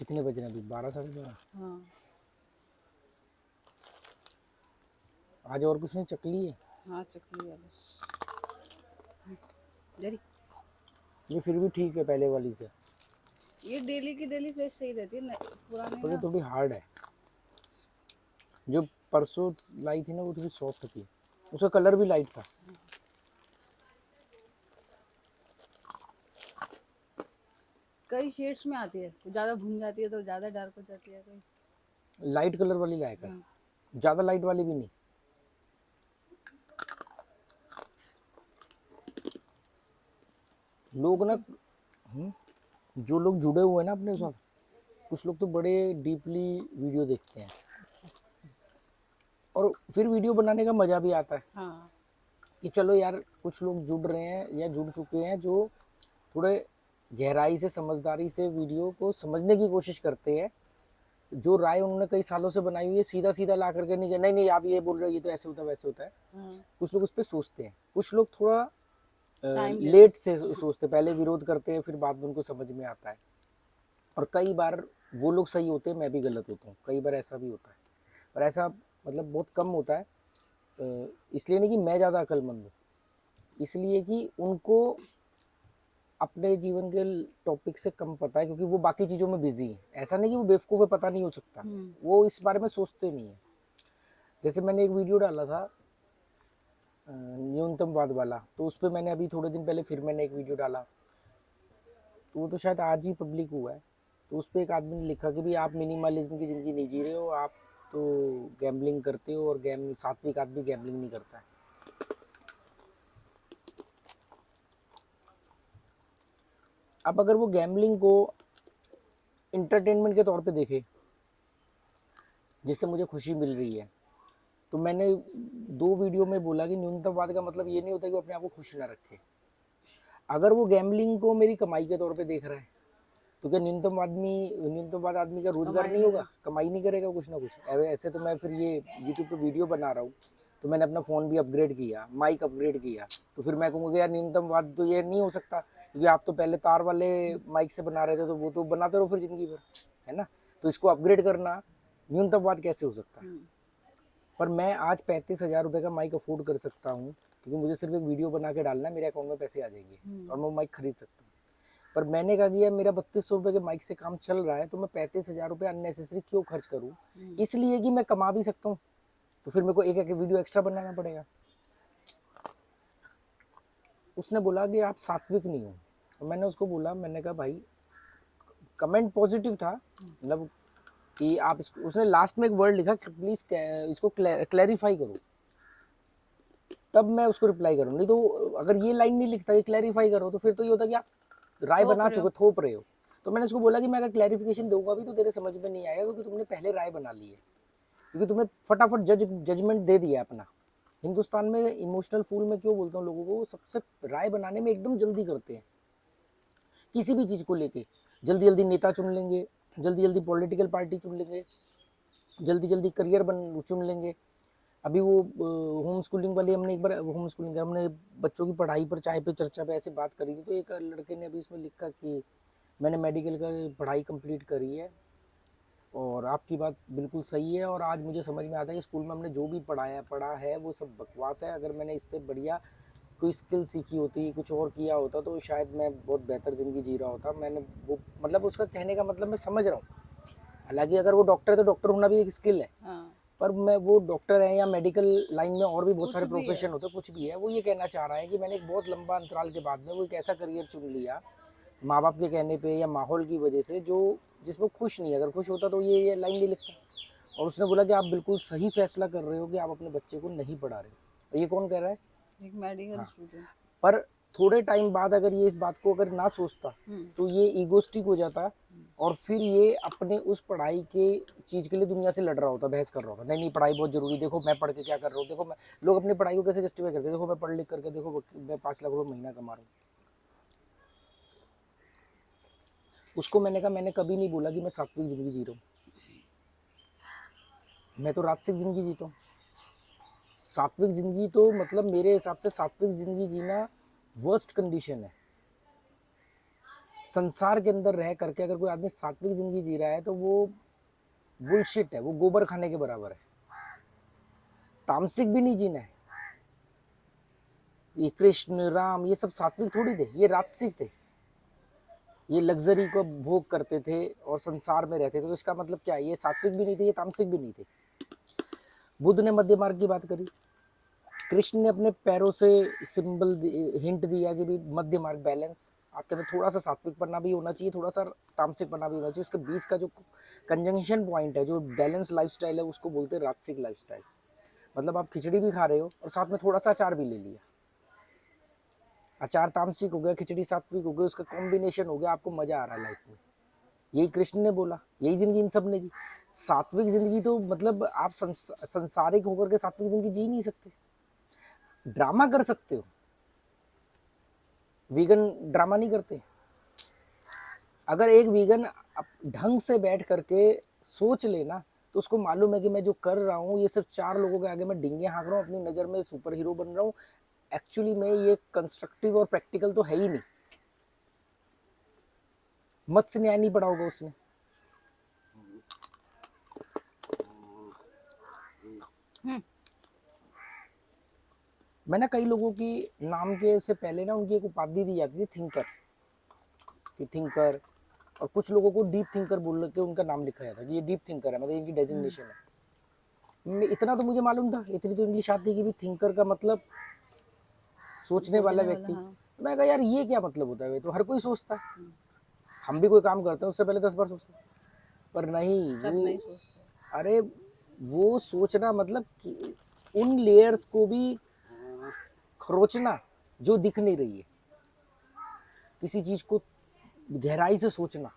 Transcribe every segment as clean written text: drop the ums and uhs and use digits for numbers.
कितने बज रहे हैं अभी? 12 साढ़े 12। हाँ आज और कुछ नहीं, चकली है। हाँ, चकली है बस। जरी ये फिर भी ठीक है पहले वाली से, ये डेली की डेली फ्रेश सही रहती है पुरानी पर ये ना। थोड़ी हार्ड है। जो परसों लाई थी ना वो थोड़ी सॉफ्ट थी, उसका कलर भी लाइट था। कई शेड्स में आती है, ज़्यादा भुन जाती है तो ज़्यादा डार्क हो जाती है कई। लाइट कलर वाली लाया कर, हाँ। ज़्यादा लाइट वाली भी नहीं। लोग ना, इसके जो लोग जुड़े हुए हैं ना अपने साथ, कुछ लोग तो बड़े डीपली वीडियो देखते हैं, और फिर वीडियो बनाने का मज़ा भी आता है हाँ कि चलो यार कुछ लोग जुड़ रहे हैं या जुड़ चुके हैं जो थोड़े गहराई से समझदारी से वीडियो को समझने की कोशिश करते हैं। जो राय उन्होंने कई सालों से बनाई हुई है सीधा सीधा ला करके नहीं, नहीं नहीं आप ये बोल रहे हो, ये तो ऐसे होता है वैसे होता है। हाँ, कुछ लोग उस पर सोचते हैं, कुछ लोग थोड़ा टाइम लेते लेट से सोचते, पहले विरोध करते हैं फिर बाद में उनको समझ में आता है। और कई बार वो लोग सही होते हैं, मैं भी गलत होता हूँ, कई बार ऐसा भी होता है, पर ऐसा मतलब बहुत कम होता है। इसलिए नहीं कि मैं ज़्यादा अक्लमंद हूँ, इसलिए कि उनको अपने जीवन के टॉपिक से कम पता है, क्योंकि वो बाकी चीज़ों में बिजी है। ऐसा नहीं कि वो बेवकूफ़ है, पता नहीं हो सकता, वो इस बारे में सोचते नहीं है। जैसे मैंने एक वीडियो डाला था न्यूनतमवाद वाला, तो उस पर मैंने अभी थोड़े दिन पहले फिर मैंने एक वीडियो डाला, तो वो तो शायद आज ही पब्लिक हुआ है। तो उस पर एक आदमी ने लिखा कि भाई आप मिनिमलिज्म की ज़िंदगी नहीं जी रहे हो, आप तो गैम्बलिंग करते हो, और सात्विक आदमी गैम्बलिंग नहीं करता है। अब अगर वो गैम्बलिंग को इंटरटेनमेंट के तौर पे देखे, जिससे मुझे खुशी मिल रही है, तो मैंने 2 वीडियो में बोला कि न्यूनतमवाद का मतलब ये नहीं होता कि वो अपने आप को खुश ना रखे। अगर वो गैम्बलिंग को मेरी कमाई के तौर पे देख रहा है, तो क्या न्यूनतमवाद आदमी का रोजगार कमाई नहीं नहीं होगा, कर। कमाई नहीं करेगा कुछ ना कुछ। ऐसे तो मैं फिर ये यूट्यूब पे वीडियो बना रहा हूँ, तो मैंने अपना फ़ोन भी अपग्रेड किया, माइक अपग्रेड किया, तो फिर मैं कहूँगा यार न्यूनतमवाद तो ये नहीं हो सकता, क्योंकि आप तो पहले तार वाले माइक से बना रहे थे, तो वो तो बनाते रहो फिर ज़िंदगी भर, है ना। तो इसको अपग्रेड करना न्यूनतमवाद कैसे हो सकता है। पर मैं आज 35,000 रुपये का माइक अफोर्ड कर सकता हूँ, क्योंकि मुझे सिर्फ एक वीडियो बना के डालना है, मेरे अकाउंट में पैसे आ जाएंगे और मैं वो माइक खरीद सकता हूँ। पर मैंने कहा कि यार मेरा 3200 रुपये के माइक से काम चल रहा है, तो मैं 35,000 रुपये अननेसेसरी क्यों खर्च करूँ, इसलिए कि मैं कमा भी सकता हूँ, तो फिर मेरे को एक एक वीडियो एक्स्ट्रा बनाना पड़ेगा। उसने बोला कि आप सात्विक नहीं हो, तो मैंने उसको बोला, मैंने कहा भाई, कमेंट पॉजिटिव था, मतलब कि आप इसको, उसने लास्ट में एक वर्ड लिखा प्लीज़ इसको क्लैरिफाई करो, तब मैं उसको रिप्लाई करूँ, नहीं तो अगर ये लाइन नहीं लिखता कि क्लैरिफाई करो, तो फिर तो ये होता कि आप राय थोप बना रहे हो। चुके, थोप रहे हो। तो मैंने उसको बोला कि मैं अगर क्लैरिफिकेशन दूंगा भी तो तेरे समझ में नहीं आएगा, क्योंकि तुमने पहले राय बना ली है, क्योंकि तुम्हें फटाफट जजमेंट दे दिया है अपना। हिंदुस्तान में इमोशनल फूल में क्यों बोलता हूँ लोगों को, सबसे राय बनाने में एकदम जल्दी करते हैं, किसी भी चीज़ को लेके जल्दी जल्दी नेता चुन लेंगे, जल्दी जल्दी पॉलिटिकल पार्टी चुन लेंगे, जल्दी जल्दी करियर चुन लेंगे। अभी वो होम स्कूलिंग वाली, हमने एक बार होम स्कूलिंग, हमने बच्चों की पढ़ाई पर चाय पे चर्चा पे ऐसे बात करी थी, तो एक लड़के ने अभी इसमें लिखा कि मैंने मेडिकल का पढ़ाई कंप्लीट करी है और आपकी बात बिल्कुल सही है, और आज मुझे समझ में आता है कि स्कूल में हमने जो भी पढ़ा है वो सब बकवास है। अगर मैंने इससे बढ़िया कोई स्किल सीखी होती, कुछ और किया होता, तो शायद मैं बहुत बेहतर ज़िंदगी जी रहा होता। मैंने वो, मतलब उसका कहने का मतलब मैं समझ रहा हूँ, हालांकि अगर वो डॉक्टर है तो डॉक्टर होना भी एक स्किल है, हाँ, पर मैं, वो डॉक्टर है या मेडिकल लाइन में और भी बहुत कुछ सारे भी है। प्रोफेशन होते हैं, कुछ भी है, वो ये कहना चाह रहा है कि मैंने एक बहुत लंबा अंतराल के बाद में वो एक ऐसा करियर चुन लिया माँ बाप के कहने पे या माहौल की वजह से, जो जिसमें खुश नहीं है। अगर खुश होता तो ये लाइन नहीं लिखता। और उसने बोला कि आप बिल्कुल सही फैसला कर रहे हो कि आप अपने बच्चे को नहीं पढ़ा रहे हो। और ये कौन कह रहा है? एक मेडिकल हाँ, स्टूडेंट। पर थोड़े टाइम बाद अगर ये इस बात को अगर ना सोचता, तो ये ईगोस्टिक हो जाता, और फिर ये अपने उस पढ़ाई के चीज़ के लिए दुनिया से लड़ रहा होता, बहस कर रहा होता, नहीं नहीं पढ़ाई बहुत जरूरी, देखो मैं पढ़ के क्या कर रहा हूँ, देखो मैं, लोग अपनी पढ़ाई को कैसे जस्टिफाई करते हैं, देखो मैं पढ़ लिख करके, देखो मैं 5 लाख रुपये महीना कमा रहा हूँ। उसको मैंने कहा, मैंने कभी नहीं बोला कि मैं सात्विक जिंदगी जी रहा हूँ, मैं तो राजसिक जिंदगी जीता हूँ। सात्विक जिंदगी तो मतलब मेरे हिसाब से सात्विक जिंदगी जीना वर्स्ट कंडीशन है। संसार के अंदर रह करके अगर कोई आदमी सात्विक जिंदगी जी रहा है तो वो बुलशिट है, वो गोबर खाने के बराबर है। तामसिक भी नहीं जीना है। ये कृष्ण राम ये सब सात्विक थोड़ी थे, ये राजसिक थे। ये लग्जरी को भोग करते थे और संसार में रहते थे। तो इसका मतलब क्या है, ये सात्विक भी नहीं थे, ये तामसिक भी नहीं थे। बुद्ध ने मध्य मार्ग की बात करी, कृष्ण ने अपने पैरों से सिंबल हिंट दिया कि भी मध्य मार्ग, बैलेंस। आपके अंदर थोड़ा सा सात्विक पन्ना भी होना चाहिए, थोड़ा सा तामसिक पन्ना भी होना चाहिए। उसके बीच का जो कंजंक्शन पॉइंट है, जो बैलेंस लाइफस्टाइल है, उसको बोलते हैं राजसिक लाइफस्टाइल। मतलब आप खिचड़ी भी खा रहे हो और साथ में थोड़ा सा अचार भी ले लिया। अचार तामसिक हो गया, खिचड़ी सात्विक हो गया, उसका कॉम्बिनेशन हो गया, आपको मजा आ रहा है लाइफ में। यही कृष्ण ने बोला, यही जिंदगी इन सब ने जी। सात्विक जिंदगी तो मतलब आप संसारिक होकर के सात्विक जिंदगी जी नहीं सकते। ड्रामा कर सकते हो, वीगन ड्रामा नहीं करते। अगर एक वीगन ढंग से बैठ करके सोच लेना तो उसको मालूम है कि मैं जो कर रहा हूँ ये सिर्फ 4 लोगों के आगे मैं डिंगे हाँक रहा हूँ, अपनी नज़र में सुपर हीरो बन रहा हूँ। एक्चुअली में ये कंस्ट्रक्टिव और प्रैक्टिकल तो है ही नहीं। मत्स्य न्याय नहीं पढ़ा होगा उसने। मैंने कई लोगों की नाम के से पहले ना उनकी एक उपाधि दी जाती थी, थिंकर कि थिंकर, और कुछ लोगों को डीप थिंकर बोल के उनका नाम लिखा जाता है कि ये डीप थिंकर है, मतलब इनकी डेजिग्नेशन है। इतना तो मुझे मालूम था, इतनी तो इंग्लिश आती कि भी थिंकर का मतलब सोचने वाला व्यक्ति। हाँ। मैं कहा यार ये क्या मतलब होता है, तो हर कोई सोचता है। हम भी कोई काम करते हैं उससे पहले 10 बार सोचते हैं, पर नहीं सब वो, नहीं सोचते। अरे वो सोचना मतलब कि उन लेयर्स को भी खरोचना जो दिख नहीं रही है, किसी चीज को गहराई से सोचना।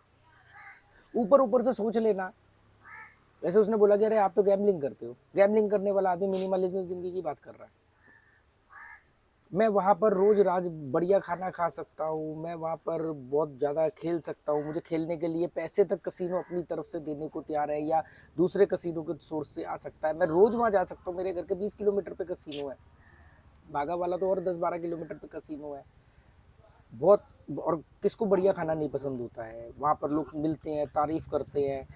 ऊपर ऊपर से सोच लेना। जैसे उसने बोला कि अरे आप तो गैम्बलिंग करते हो, गैम्बलिंग करने वाला आदमी मिनिमलिज्म जिंदगी की बात कर रहा है। मैं वहाँ पर रोज राज बढ़िया खाना खा सकता हूँ, मैं वहाँ पर बहुत ज़्यादा खेल सकता हूँ, मुझे खेलने के लिए पैसे तक कसीनो अपनी तरफ से देने को तैयार है या दूसरे कसीनो के सोर्स से आ सकता है। मैं रोज वहाँ जा सकता हूँ, मेरे घर के 20 किलोमीटर पे कसीनो है, बागा वाला तो और 10-12 किलोमीटर पे कसीनो है। बहुत, और किसको बढ़िया खाना नहीं पसंद होता है। वहाँ पर लोग मिलते हैं, तारीफ करते हैं,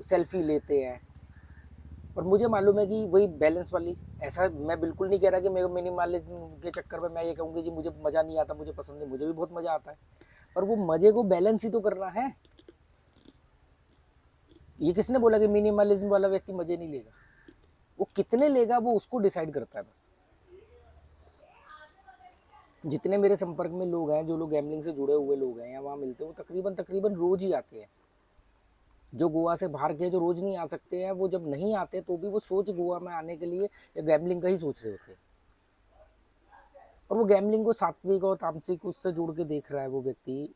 सेल्फी लेते हैं। पर मुझे मालूम है कि वही बैलेंस वाली, ऐसा मैं बिल्कुल नहीं कह रहा कि मेरे मिनिमलिज्म के चक्कर में मैं ये कहूँगी कि मुझे मज़ा नहीं आता, मुझे पसंद नहीं, मुझे भी बहुत मज़ा आता है। पर वो मज़े को बैलेंस ही तो करना है। ये किसने बोला कि मिनिमलिज्म वाला व्यक्ति मज़े नहीं लेगा? वो कितने लेगा वो उसको डिसाइड करता है बस। जितने मेरे संपर्क में लोग हैं, जो लोग गैम्बलिंग से जुड़े हुए लोग हैं या वहाँ मिलते हैं, वो तकरीबन रोज ही आते हैं। जो गोवा से बाहर के जो रोज नहीं आ सकते हैं, वो जब नहीं आते तो भी वो सोच गोवा में आने के लिए या गैम्बलिंग का ही सोच रहे होते हैं। और वो गैम्बलिंग को सात्विक और तामसिक उससे जोड़ के देख रहा है वो व्यक्ति।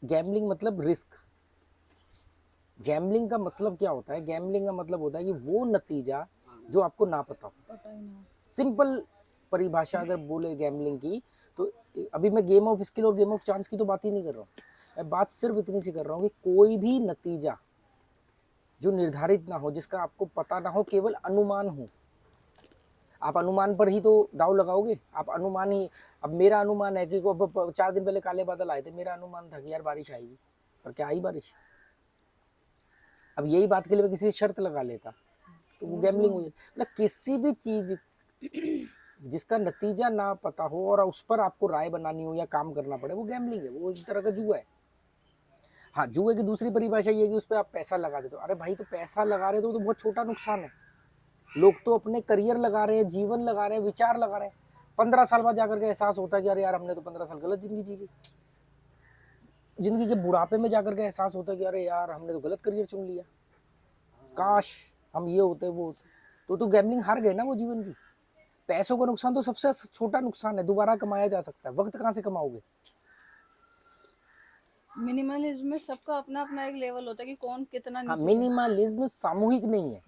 गैम्बलिंग मतलब रिस्क। गैम्बलिंग का मतलब क्या होता है? गैम्बलिंग का मतलब होता है कि वो नतीजा जो आपको ना पता हो। पता ही ना। सिंपल परिभाषा अगर बोले गैम्बलिंग की, तो अभी मैं गेम ऑफ स्किल और गेम ऑफ चांस की तो बात ही नहीं कर रहा हूँ। मैं बात सिर्फ इतनी सी कर रहा हूँ कि कोई भी नतीजा जो निर्धारित ना हो, जिसका आपको पता ना हो, केवल अनुमान हो। आप अनुमान पर ही तो दाव लगाओगे। आप अनुमान ही, अब मेरा अनुमान है कि 4 दिन पहले काले बादल आए थे, मेरा अनुमान था कि यार बारिश आएगी, पर क्या आई बारिश? अब यही बात के लिए मैं किसी शर्त लगा लेता तो वो गैम्बलिंग हो जाती। मतलब किसी भी चीज जिसका नतीजा ना पता हो और उस पर आपको राय बनानी हो या काम करना पड़े, वो गैम्बलिंग है, वो एक तरह का जुआ है। हाँ, जुए की दूसरी परिभाषा ये है कि उस पर आप पैसा लगा देते हो। अरे भाई, तो पैसा लगा रहे हो तो बहुत छोटा नुकसान है। लोग तो अपने करियर लगा रहे हैं, जीवन लगा रहे हैं, विचार लगा रहे हैं। 15 साल बाद जाकर के एहसास होता है कि अरे यार हमने तो 15 साल गलत जिंदगी जी ली। जिंदगी के बुढ़ापे में जाकर के एहसास होता है कि अरे यार हमने तो गलत करियर चुन लिया, काश हम ये होते वो होते। तो गैम्बलिंग हार गए ना वो जीवन की। पैसों का नुकसान तो सबसे छोटा नुकसान है, दोबारा कमाया जा सकता है। वक्त कहाँ से कमाओगे? मिनिमलिज्म में सबका अपना अपना एक लेवल होता है कि कौन कितना हाँ, नीचे है। मिनिमलिज्म सामूहिक नहीं है।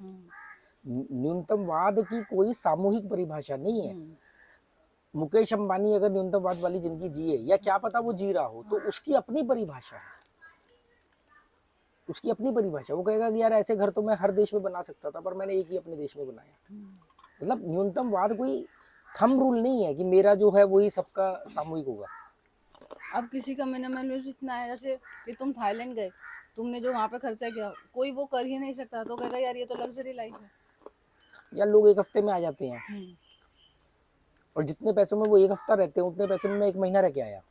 न्यूनतमवाद की कोई सामूहिक परिभाषा नहीं है। मुकेश अंबानी अगर न्यूनतमवाद वाली जिंदगी जिए, या क्या पता वो जी रहा हो, तो उसकी अपनी परिभाषा है, उसकी अपनी परिभाषा। वो कहेगा कि यार ऐसे घर तो मैं हर देश में बना सकता था, पर मैंने एक ही अपने देश में बनाया। मतलब न्यूनतमवाद कोई थंब रूल नहीं है कि मेरा जो है वही सबका सामूहिक होगा। अब किसी का मिनिमम इतना है, जैसे कि तुम थाईलैंड गए, तुमने जो वहां पे खर्चा किया कोई वो कर ही नहीं सकता, तो कहेगा यार ये तो लग्जरी लाइफ है। या लोग एक हफ्ते में आ जाते हैं, हम्म। और जितने पैसों में वो एक हफ्ता रहते हैं उतने पैसों में मैं एक महीना रह के आया।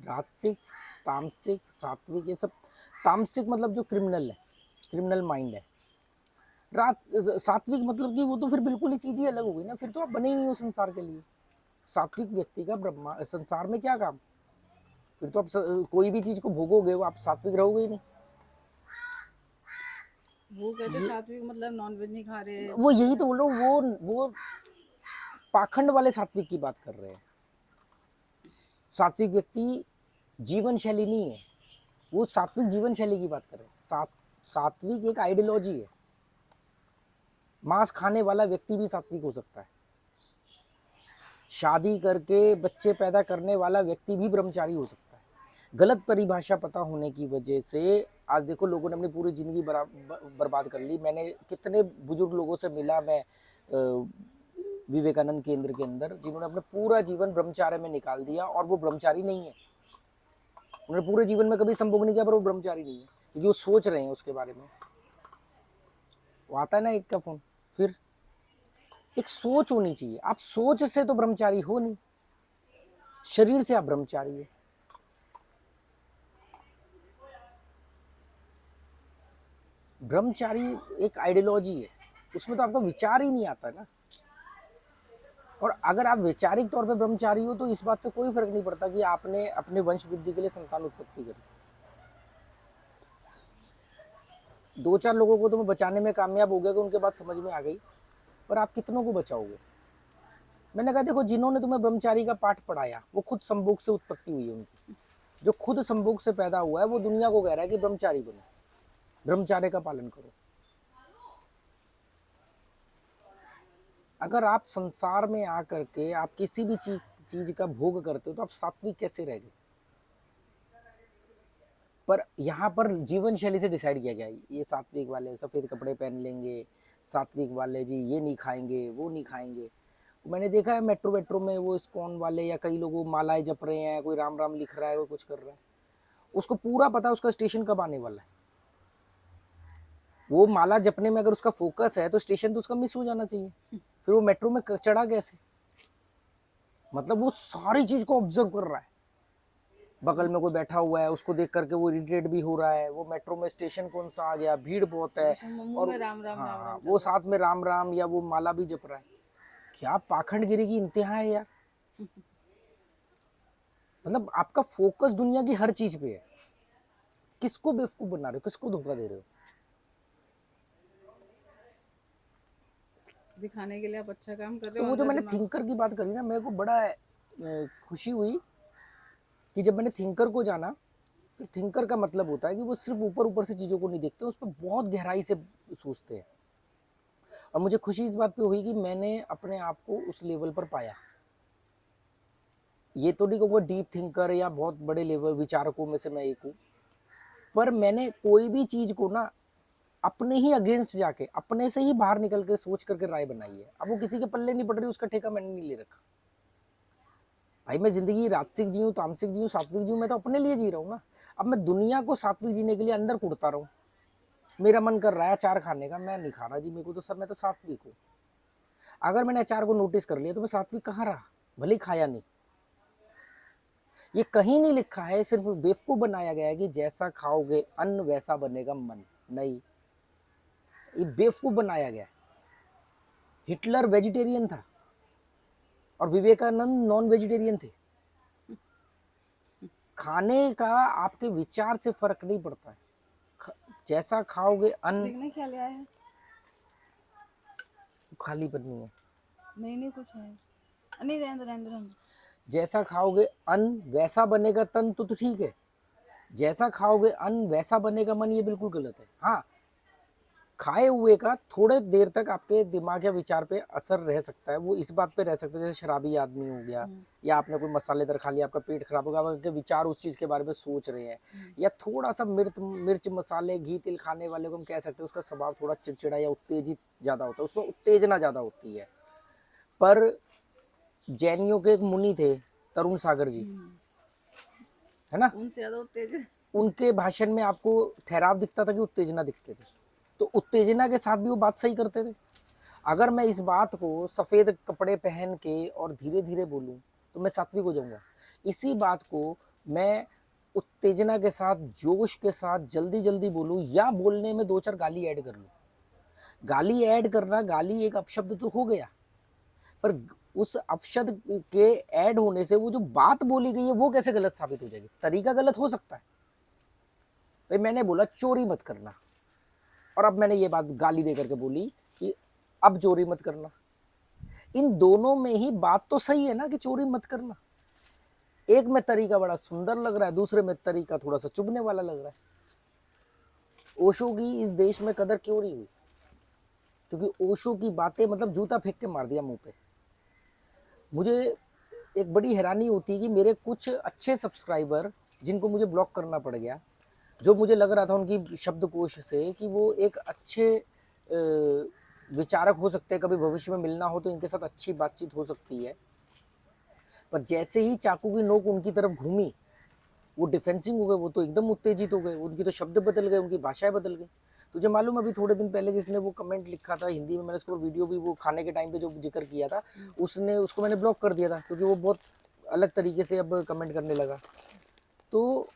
राजसिक, तामसिक, सात्विक, ये सब। तामसिक मतलब जो क्रिमिनल है, क्रिमिनल माइंड है। रात सात्विक मतलब कि वो तो फिर बिल्कुल ही चीज ही अलग हो गई ना, फिर तो आप बने ही नहीं हो संसार के लिए। सात्विक व्यक्ति का ब्रह्मा संसार में क्या काम? फिर तो आप कोई भी चीज को भोगोगे, वो आप सात्विक रहोगे ही नहीं। वो कहते ये सात्विक मतलब नॉनवेज नहीं खा रहे, वो कुछ यही नहीं। तो बोल रहा हूँ, वो पाखंड वाले सात्विक की बात कर रहे हैं। सात्विक व्यक्ति जीवन शैली नहीं है, वो सात्विक जीवन शैली की बात कर रहे हैं। सात्विक एक आइडियोलॉजी है। मांस खाने वाला व्यक्ति भी सात्विक हो सकता है। शादी करके बच्चे पैदा करने वाला व्यक्ति भी ब्रह्मचारी हो सकता है। गलत परिभाषा पता होने की वजह से आज देखो लोगों ने अपनी पूरी जिंदगी बर्बाद कर ली। मैंने कितने बुजुर्ग लोगों से मिला, मैं विवेकानंद केंद्र के अंदर, जिन्होंने अपना पूरा जीवन ब्रह्मचार्य में निकाल दिया, और वो ब्रह्मचारी नहीं है। उन्होंने पूरे जीवन में कभी संभोग नहीं किया, पर वो ब्रह्मचारी नहीं है, क्योंकि वो सोच रहे हैं उसके बारे में। वो आता है ना एक का फोन। फिर एक सोच होनी चाहिए। आप सोच से तो ब्रह्मचारी हो नहीं, शरीर से आप ब्रह्मचारी हो। ब्रह्मचारी एक आइडियोलॉजी है, उसमें तो आपका विचार ही नहीं आता ना। और अगर आप वैचारिक तौर पे ब्रह्मचारी हो तो इस बात से कोई फर्क नहीं पड़ता कि आपने अपने वंश वृद्धि के लिए संतान उत्पत्ति करी। दो चार लोगों को तो मैं बचाने में कामयाब हो गया कि उनके बात समझ में आ गई, पर आप कितनों को बचाओगे? मैंने कहा देखो, जिन्होंने तुम्हें ब्रह्मचारी का पाठ पढ़ाया वो खुद संभोग से उत्पत्ति हुई है उनकी। जो खुद संभोग से पैदा हुआ है वो दुनिया को कह रहा है कि ब्रह्मचारी बनो, ब्रह्मचार्य का पालन करो। अगर आप संसार में आकर के आप किसी भी चीज का भोग करते हो तो आप सात्विक कैसे रह गए? पर यहाँ पर जीवन शैली से डिसाइड किया गया है, ये सात्विक वाले सफेद कपड़े पहन लेंगे, सात्विक वाले जी ये नहीं खाएंगे वो नहीं खाएंगे। मैंने देखा है मेट्रो वेट्रो में वो इस्कॉन वाले या कई लोग मालाएं जप रहे हैं, कोई राम राम लिख रहा है, कोई कुछ कर रहा है, उसको पूरा पता है उसका स्टेशन कब आने वाला है। वो माला जपने में अगर उसका फोकस है तो स्टेशन तो उसका मिस हो जाना चाहिए, फिर वो मेट्रो में चढ़ा कैसे? मतलब वो सारी चीज को ऑब्जर्व कर रहा है। बगल में कोई बैठा हुआ है उसको देख करके वो इरिटेट भी हो रहा है, वो मेट्रो में स्टेशन कौन सा आ गया, भीड़ बहुत है, मुंह और में राम राम राम हाँ राम वो चल रहा साथ में राम राम या वो माला भी जप रहा है। क्या पाखंडगिरी की इंतहा है यार। मतलब आपका फोकस दुनिया की हर चीज पे है। किसको बेवकूफ बना रहे हो, किसको धोखा दे रहे हो? दिखाने के लिए आप अच्छा काम कर रहे तो हो, वो जो अंदर मैंने दिमाग। थिंकर की बात करी ना, मेरे को बड़ा खुशी हुई कि जब मैंने थिंकर को जाना। तो थिंकर का मतलब होता है कि वो सिर्फ ऊपर ऊपर से चीजों को नहीं देखते, उस पर बहुत गहराई से सोचते हैं। और मुझे खुशी इस बात पे हुई कि मैंने अपने आप को उस लेवल पर पाया। ये तो नहीं कहूँगा डीप थिंकर या बहुत बड़े लेवल विचारकों में से मैं एक हूँ, पर मैंने कोई भी चीज को ना अपने ही अगेंस्ट जाके अपने से ही बाहर निकल के सोच करके राय बनाई है। अब वो किसी के पल्ले नहीं पड़ रही, उसका ठेका मैंने नहीं ले रखा। भाई मैं जिंदगी राजसिक जी हूँ, तामसिक जी हूँ, सात्विक जी हूँ, मैं तो अपने लिए जी रहा हूँ ना। अब मैं दुनिया को सात्विक जीने के लिए अंदर कुड़ता रहा हूँ। मेरा मन कर रहा है अचार खाने का, मैं नहीं खा रहा जी, मेरे को तो सब, मैं तो सात्विक हूँ। अगर मैंने अचार को नोटिस कर लिया तो मैं सात्विक कहाँ रहा, भले ही खाया नहीं। ये कहीं नहीं लिखा है, सिर्फ बेवकूफ बनाया गया है कि जैसा खाओगे अन्न वैसा बनेगा मन। नहीं, ये बेवकूफ बनाया गया है। हिटलर वेजिटेरियन था और विवेकानंद नॉन वेजिटेरियन थे। खाने का आपके विचार से फर्क नहीं पड़ता है। जैसा खाओगे अन्न, देखने क्या ले आए हैं? खालीपन नहीं है। नहीं नहीं कुछ है, नहीं रहने दो रहने दो रहने दो। जैसा खाओगे अन्न वैसा बनेगा तन, तो ठीक है। जैसा खाओगे अन्न वैसा बनेगा मन, ये बिल्कुल गलत है। हाँ, खाए हुए का थोड़े देर तक आपके दिमाग या विचार पे असर रह सकता है, वो इस बात पे रह सकता है जैसे शराबी आदमी हो गया, या आपने कोई मसालेदार खा लिया, आपका पेट खराब होगा, आपके विचार उस चीज के बारे में सोच रहे हैं। या थोड़ा सा मिर्च मसाले घी तिल खाने वाले को हम कह सकते हैं उसका स्वभाव थोड़ा चिड़चिड़ा या उत्तेजित ज्यादा होता है, उसमें उत्तेजना ज्यादा होती है। पर जैनियों के एक मुनि थे, तरुण सागर जी, है ना, उनसे ज्यादा उत्तेजित। उनके भाषण में आपको ठहराव दिखता था कि उत्तेजना दिखते थे, तो उत्तेजना के साथ भी वो बात सही करते थे। अगर मैं इस बात को सफ़ेद कपड़े पहन के और धीरे धीरे बोलूं तो मैं सात्विक हो जाऊंगा। इसी बात को मैं उत्तेजना के साथ, जोश के साथ जल्दी जल्दी बोलूं, या बोलने में दो चार गाली ऐड कर लूं। गाली ऐड करना, गाली एक अपशब्द तो हो गया, पर उस अपशब्द के ऐड होने से वो जो बात बोली गई है वो कैसे गलत साबित हो जाएगी? तरीका गलत हो सकता है। भाई मैंने बोला चोरी मत करना, और अब मैंने ये बात गाली दे करके बोली कि अब चोरी मत करना। इन दोनों में ही बात तो सही है ना कि चोरी मत करना। एक में तरीका बड़ा सुंदर लग रहा है, दूसरे में तरीका थोड़ा सा चुभने वाला लग रहा है। ओशो की इस देश में कदर क्यों नहीं हुई? क्योंकि ओशो की बातें मतलब जूता फेंक के मार दिया मुंह पे। मुझे एक बड़ी हैरानी होती है कि मेरे कुछ अच्छे सब्सक्राइबर, जिनको मुझे ब्लॉक करना पड़ गया, जो मुझे लग रहा था उनकी शब्दकोश से कि वो एक अच्छे विचारक हो सकते हैं, कभी भविष्य में मिलना हो तो इनके साथ अच्छी बातचीत हो सकती है, पर जैसे ही चाकू की नोक उनकी तरफ घूमी वो डिफेंसिंग हो गए, वो तो एकदम उत्तेजित हो गए, उनकी तो शब्द बदल गए, उनकी भाषाएं बदल गई। तुझे मालूम अभी थोड़े दिन पहले जिसने वो कमेंट लिखा था हिंदी में, मैंने उसको वीडियो भी वो खाने के टाइम पे जो जिक्र किया था, उसने उसको मैंने ब्लॉक कर दिया था क्योंकि वो बहुत अलग तरीके से अब कमेंट करने लगा। तो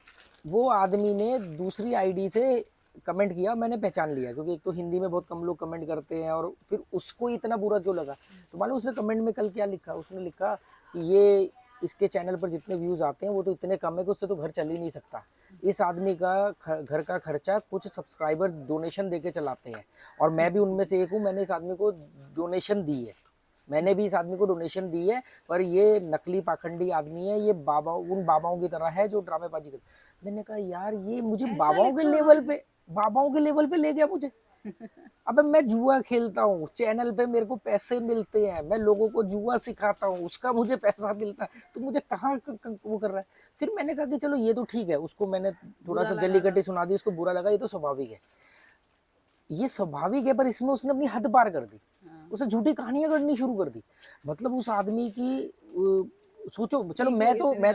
वो आदमी ने दूसरी आईडी से कमेंट किया, मैंने पहचान लिया क्योंकि एक तो हिंदी में बहुत कम लोग कमेंट करते हैं, और फिर उसको इतना बुरा क्यों लगा। तो मालूम उसने कमेंट में कल क्या लिखा? उसने लिखा कि ये इसके चैनल पर जितने व्यूज़ आते हैं वो तो इतने कम है कि उससे तो घर चल ही नहीं सकता। इस आदमी का घर का खर्चा कुछ सब्सक्राइबर डोनेशन दे के चलाते हैं, और मैं भी उनमें से एक हूँ। मैंने इस आदमी को डोनेशन दी है, मैंने भी इस आदमी को डोनेशन दी है, पर ये नकली पाखंडी आदमी है। ये बाबा, उन बाबाओं की तरह है जो ड्रामेबाजी करते। मैंने कहा यार ये मुझे ऐसा बाबाओं के लिखा लेवल उन्होंने। पे, बाबाओं के लेवल पे ले गया मुझे। अबे मैं जुआ खेलता हूँ, चैनल पे मेरे को पैसे मिलते हैं, मैं लोगों को जुआ सिखाता हूँ, उसका मुझे पैसा मिलता है, तो मुझे कहाँ वो कर रहा है। फिर मैंने कहा कि चलो ये तो ठीक है, उसको मैंने थोड़ा बुरा सा लगा था। जल्लीकट्टी सुना दी, उसको बुरा लगा, ये तो स्वाभाविक है, ये स्वाभाविक है, पर इसमें उसने अपनी हद पार कर दी। हाँ। उसे झूठी कहानियां गढ़नी शुरू कर दी। मतलब उस आदमी की सोचो, चलो ईगो इतनी हर्ट हो। मैं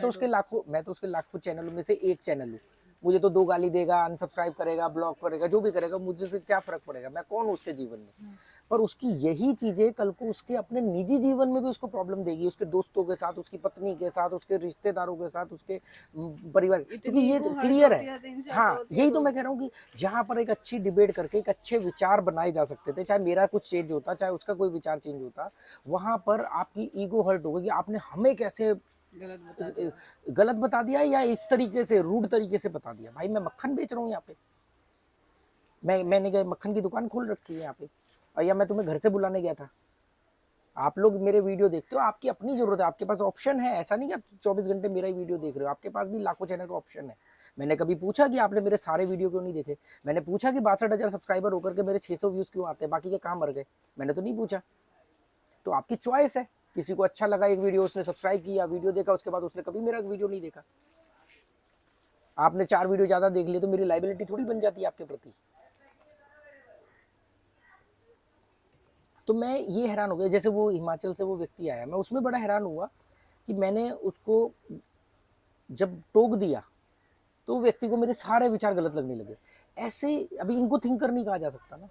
तो उसके लाखों चैनलों में से एक चैनल हूँ। मुझे तो दो गाली देगा, अनसब्सक्राइब करेगा, ब्लॉक करेगा, जो भी करेगा, मुझे से क्या फर्क पड़ेगा, मैं कौन हूँ उसके जीवन में। पर उसकी यही चीजें कल को उसके अपने निजी जीवन में भी उसको प्रॉब्लम देगी, उसके दोस्तों के साथ, उसकी पत्नी के साथ, उसके रिश्तेदारों के साथ, उसके परिवार, क्योंकि इतनी ये ईगो हर्ट क्लियर होती है। है, इनसे हर्ट हाँ, होती है यही तो तो। मैं कह रहा हूँ कि जहां पर एक अच्छी डिबेट करके एक अच्छे विचार बनाए जा सकते थे, चाहे मेरा कुछ चेंज होता, चाहे उसका कोई विचार चेंज होता, वहां पर आपकी ईगो हर्ट हो गई कि आपने हमें कैसे गलत बता दिया। गलत बता दिया, या इस तरीके से रूड तरीके से बता दिया। भाई मैं मक्खन बेच रहा हूँ यहाँ पे, मैंने क्या मक्खन की दुकान खोल रखी है यहाँ पे, और या मैं तुम्हें घर से बुलाने गया था? आप लोग मेरे वीडियो देखते हो, आपकी अपनी जरूरत है, आपके पास ऑप्शन है, ऐसा नहीं कि आप 24 घंटे मेरा ही वीडियो देख रहे हो, आपके पास भी लाखों चैनल का ऑप्शन है। मैंने कभी पूछा कि आपने मेरे सारे वीडियो क्यों नहीं देखे? मैंने पूछा कि 62,000 सब्सक्राइबर होकर के मेरे 600 व्यूज क्यों आते हैं, बाकी के कहाँ मर गए? मैंने तो नहीं पूछा। तो आपकी चॉइस है, किसी को अच्छा लगा एक वीडियो, उसने सब्सक्राइब किया, वीडियो देखा, उसके बाद उसने कभी मेरा वीडियो नहीं देखा। आपने 4 वीडियो ज्यादा देख लिए तो मेरी लाइबिलिटी थोड़ी बन जाती है आपके प्रति। तो मैं ये हैरान हो गया, जैसे वो हिमाचल से वो व्यक्ति आया, मैं उसमें बड़ा हैरान हुआ कि मैंने उसको जब टोक दिया तो व्यक्ति को मेरे सारे विचार गलत लगने लगे। ऐसे अभी इनको थिंकर नहीं कहा जा सकता ना।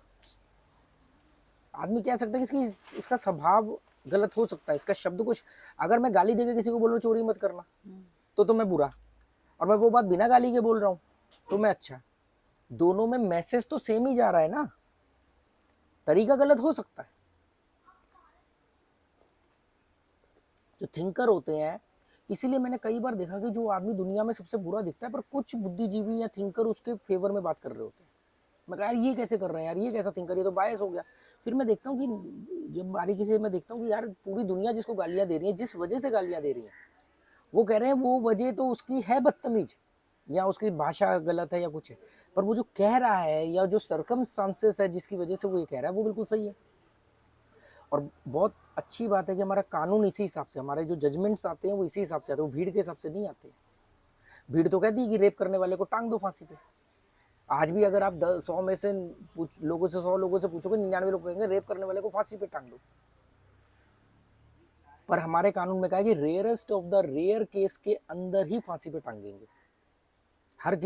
आदमी कह सकता है कि इसका स्वभाव गलत हो सकता है, इसका शब्द कुछ, अगर मैं गाली देकर किसी को बोल रहा हूँ चोरी मत करना तो मैं बुरा, और मैं वो बात बिना गाली के बोल रहा हूँ तो मैं अच्छा। दोनों में मैसेज तो सेम ही जा रहा है ना, तरीका गलत हो सकता है। जो थिंकर होते हैं, इसीलिए मैंने कई बार देखा कि जो आदमी दुनिया में सबसे बुरा दिखता है, पर कुछ बुद्धिजीवी या थिंकर उसके फेवर में बात कर रहे होते हैं। मैं कहा यार ये कैसे कर रहे हैं, यार ये कैसा थिंकर, ये तो बायस हो गया। फिर मैं देखता हूँ कि जब बारीकी से मैं देखता हूँ कि यार पूरी दुनिया जिसको गालियां दे रही है, जिस वजह से गालियां दे रही है, वो कह रहे हैं वो वजह तो उसकी है बदतमीज, या उसकी भाषा गलत है या कुछ है, पर वो जो कह रहा है या जो सर्कमस्टांसेस है जिसकी वजह से वो ये कह रहा है वो बिल्कुल सही है। और बहुत अच्छी बात है कि हमारा कानून इसी हिसाब से, हमारे जो जजमेंट्स आते हैं वो इसी हिसाब से आते हैं, वो भीड़ के हिसाब से नहीं आते। भीड़ तो कहती है कि रेप करने वाले को टांग दो फांसी पे। आज भी अगर आप 100 में से लोगों से 100 लोगों से पूछोगे, 99 लोग कहेंगे रेप करने वाले को फांसी पे टांग दो। पर हमारे कानून में कहा है कि rarest of the rare case के अंदर ही फांसी पे टांगेंगे। हर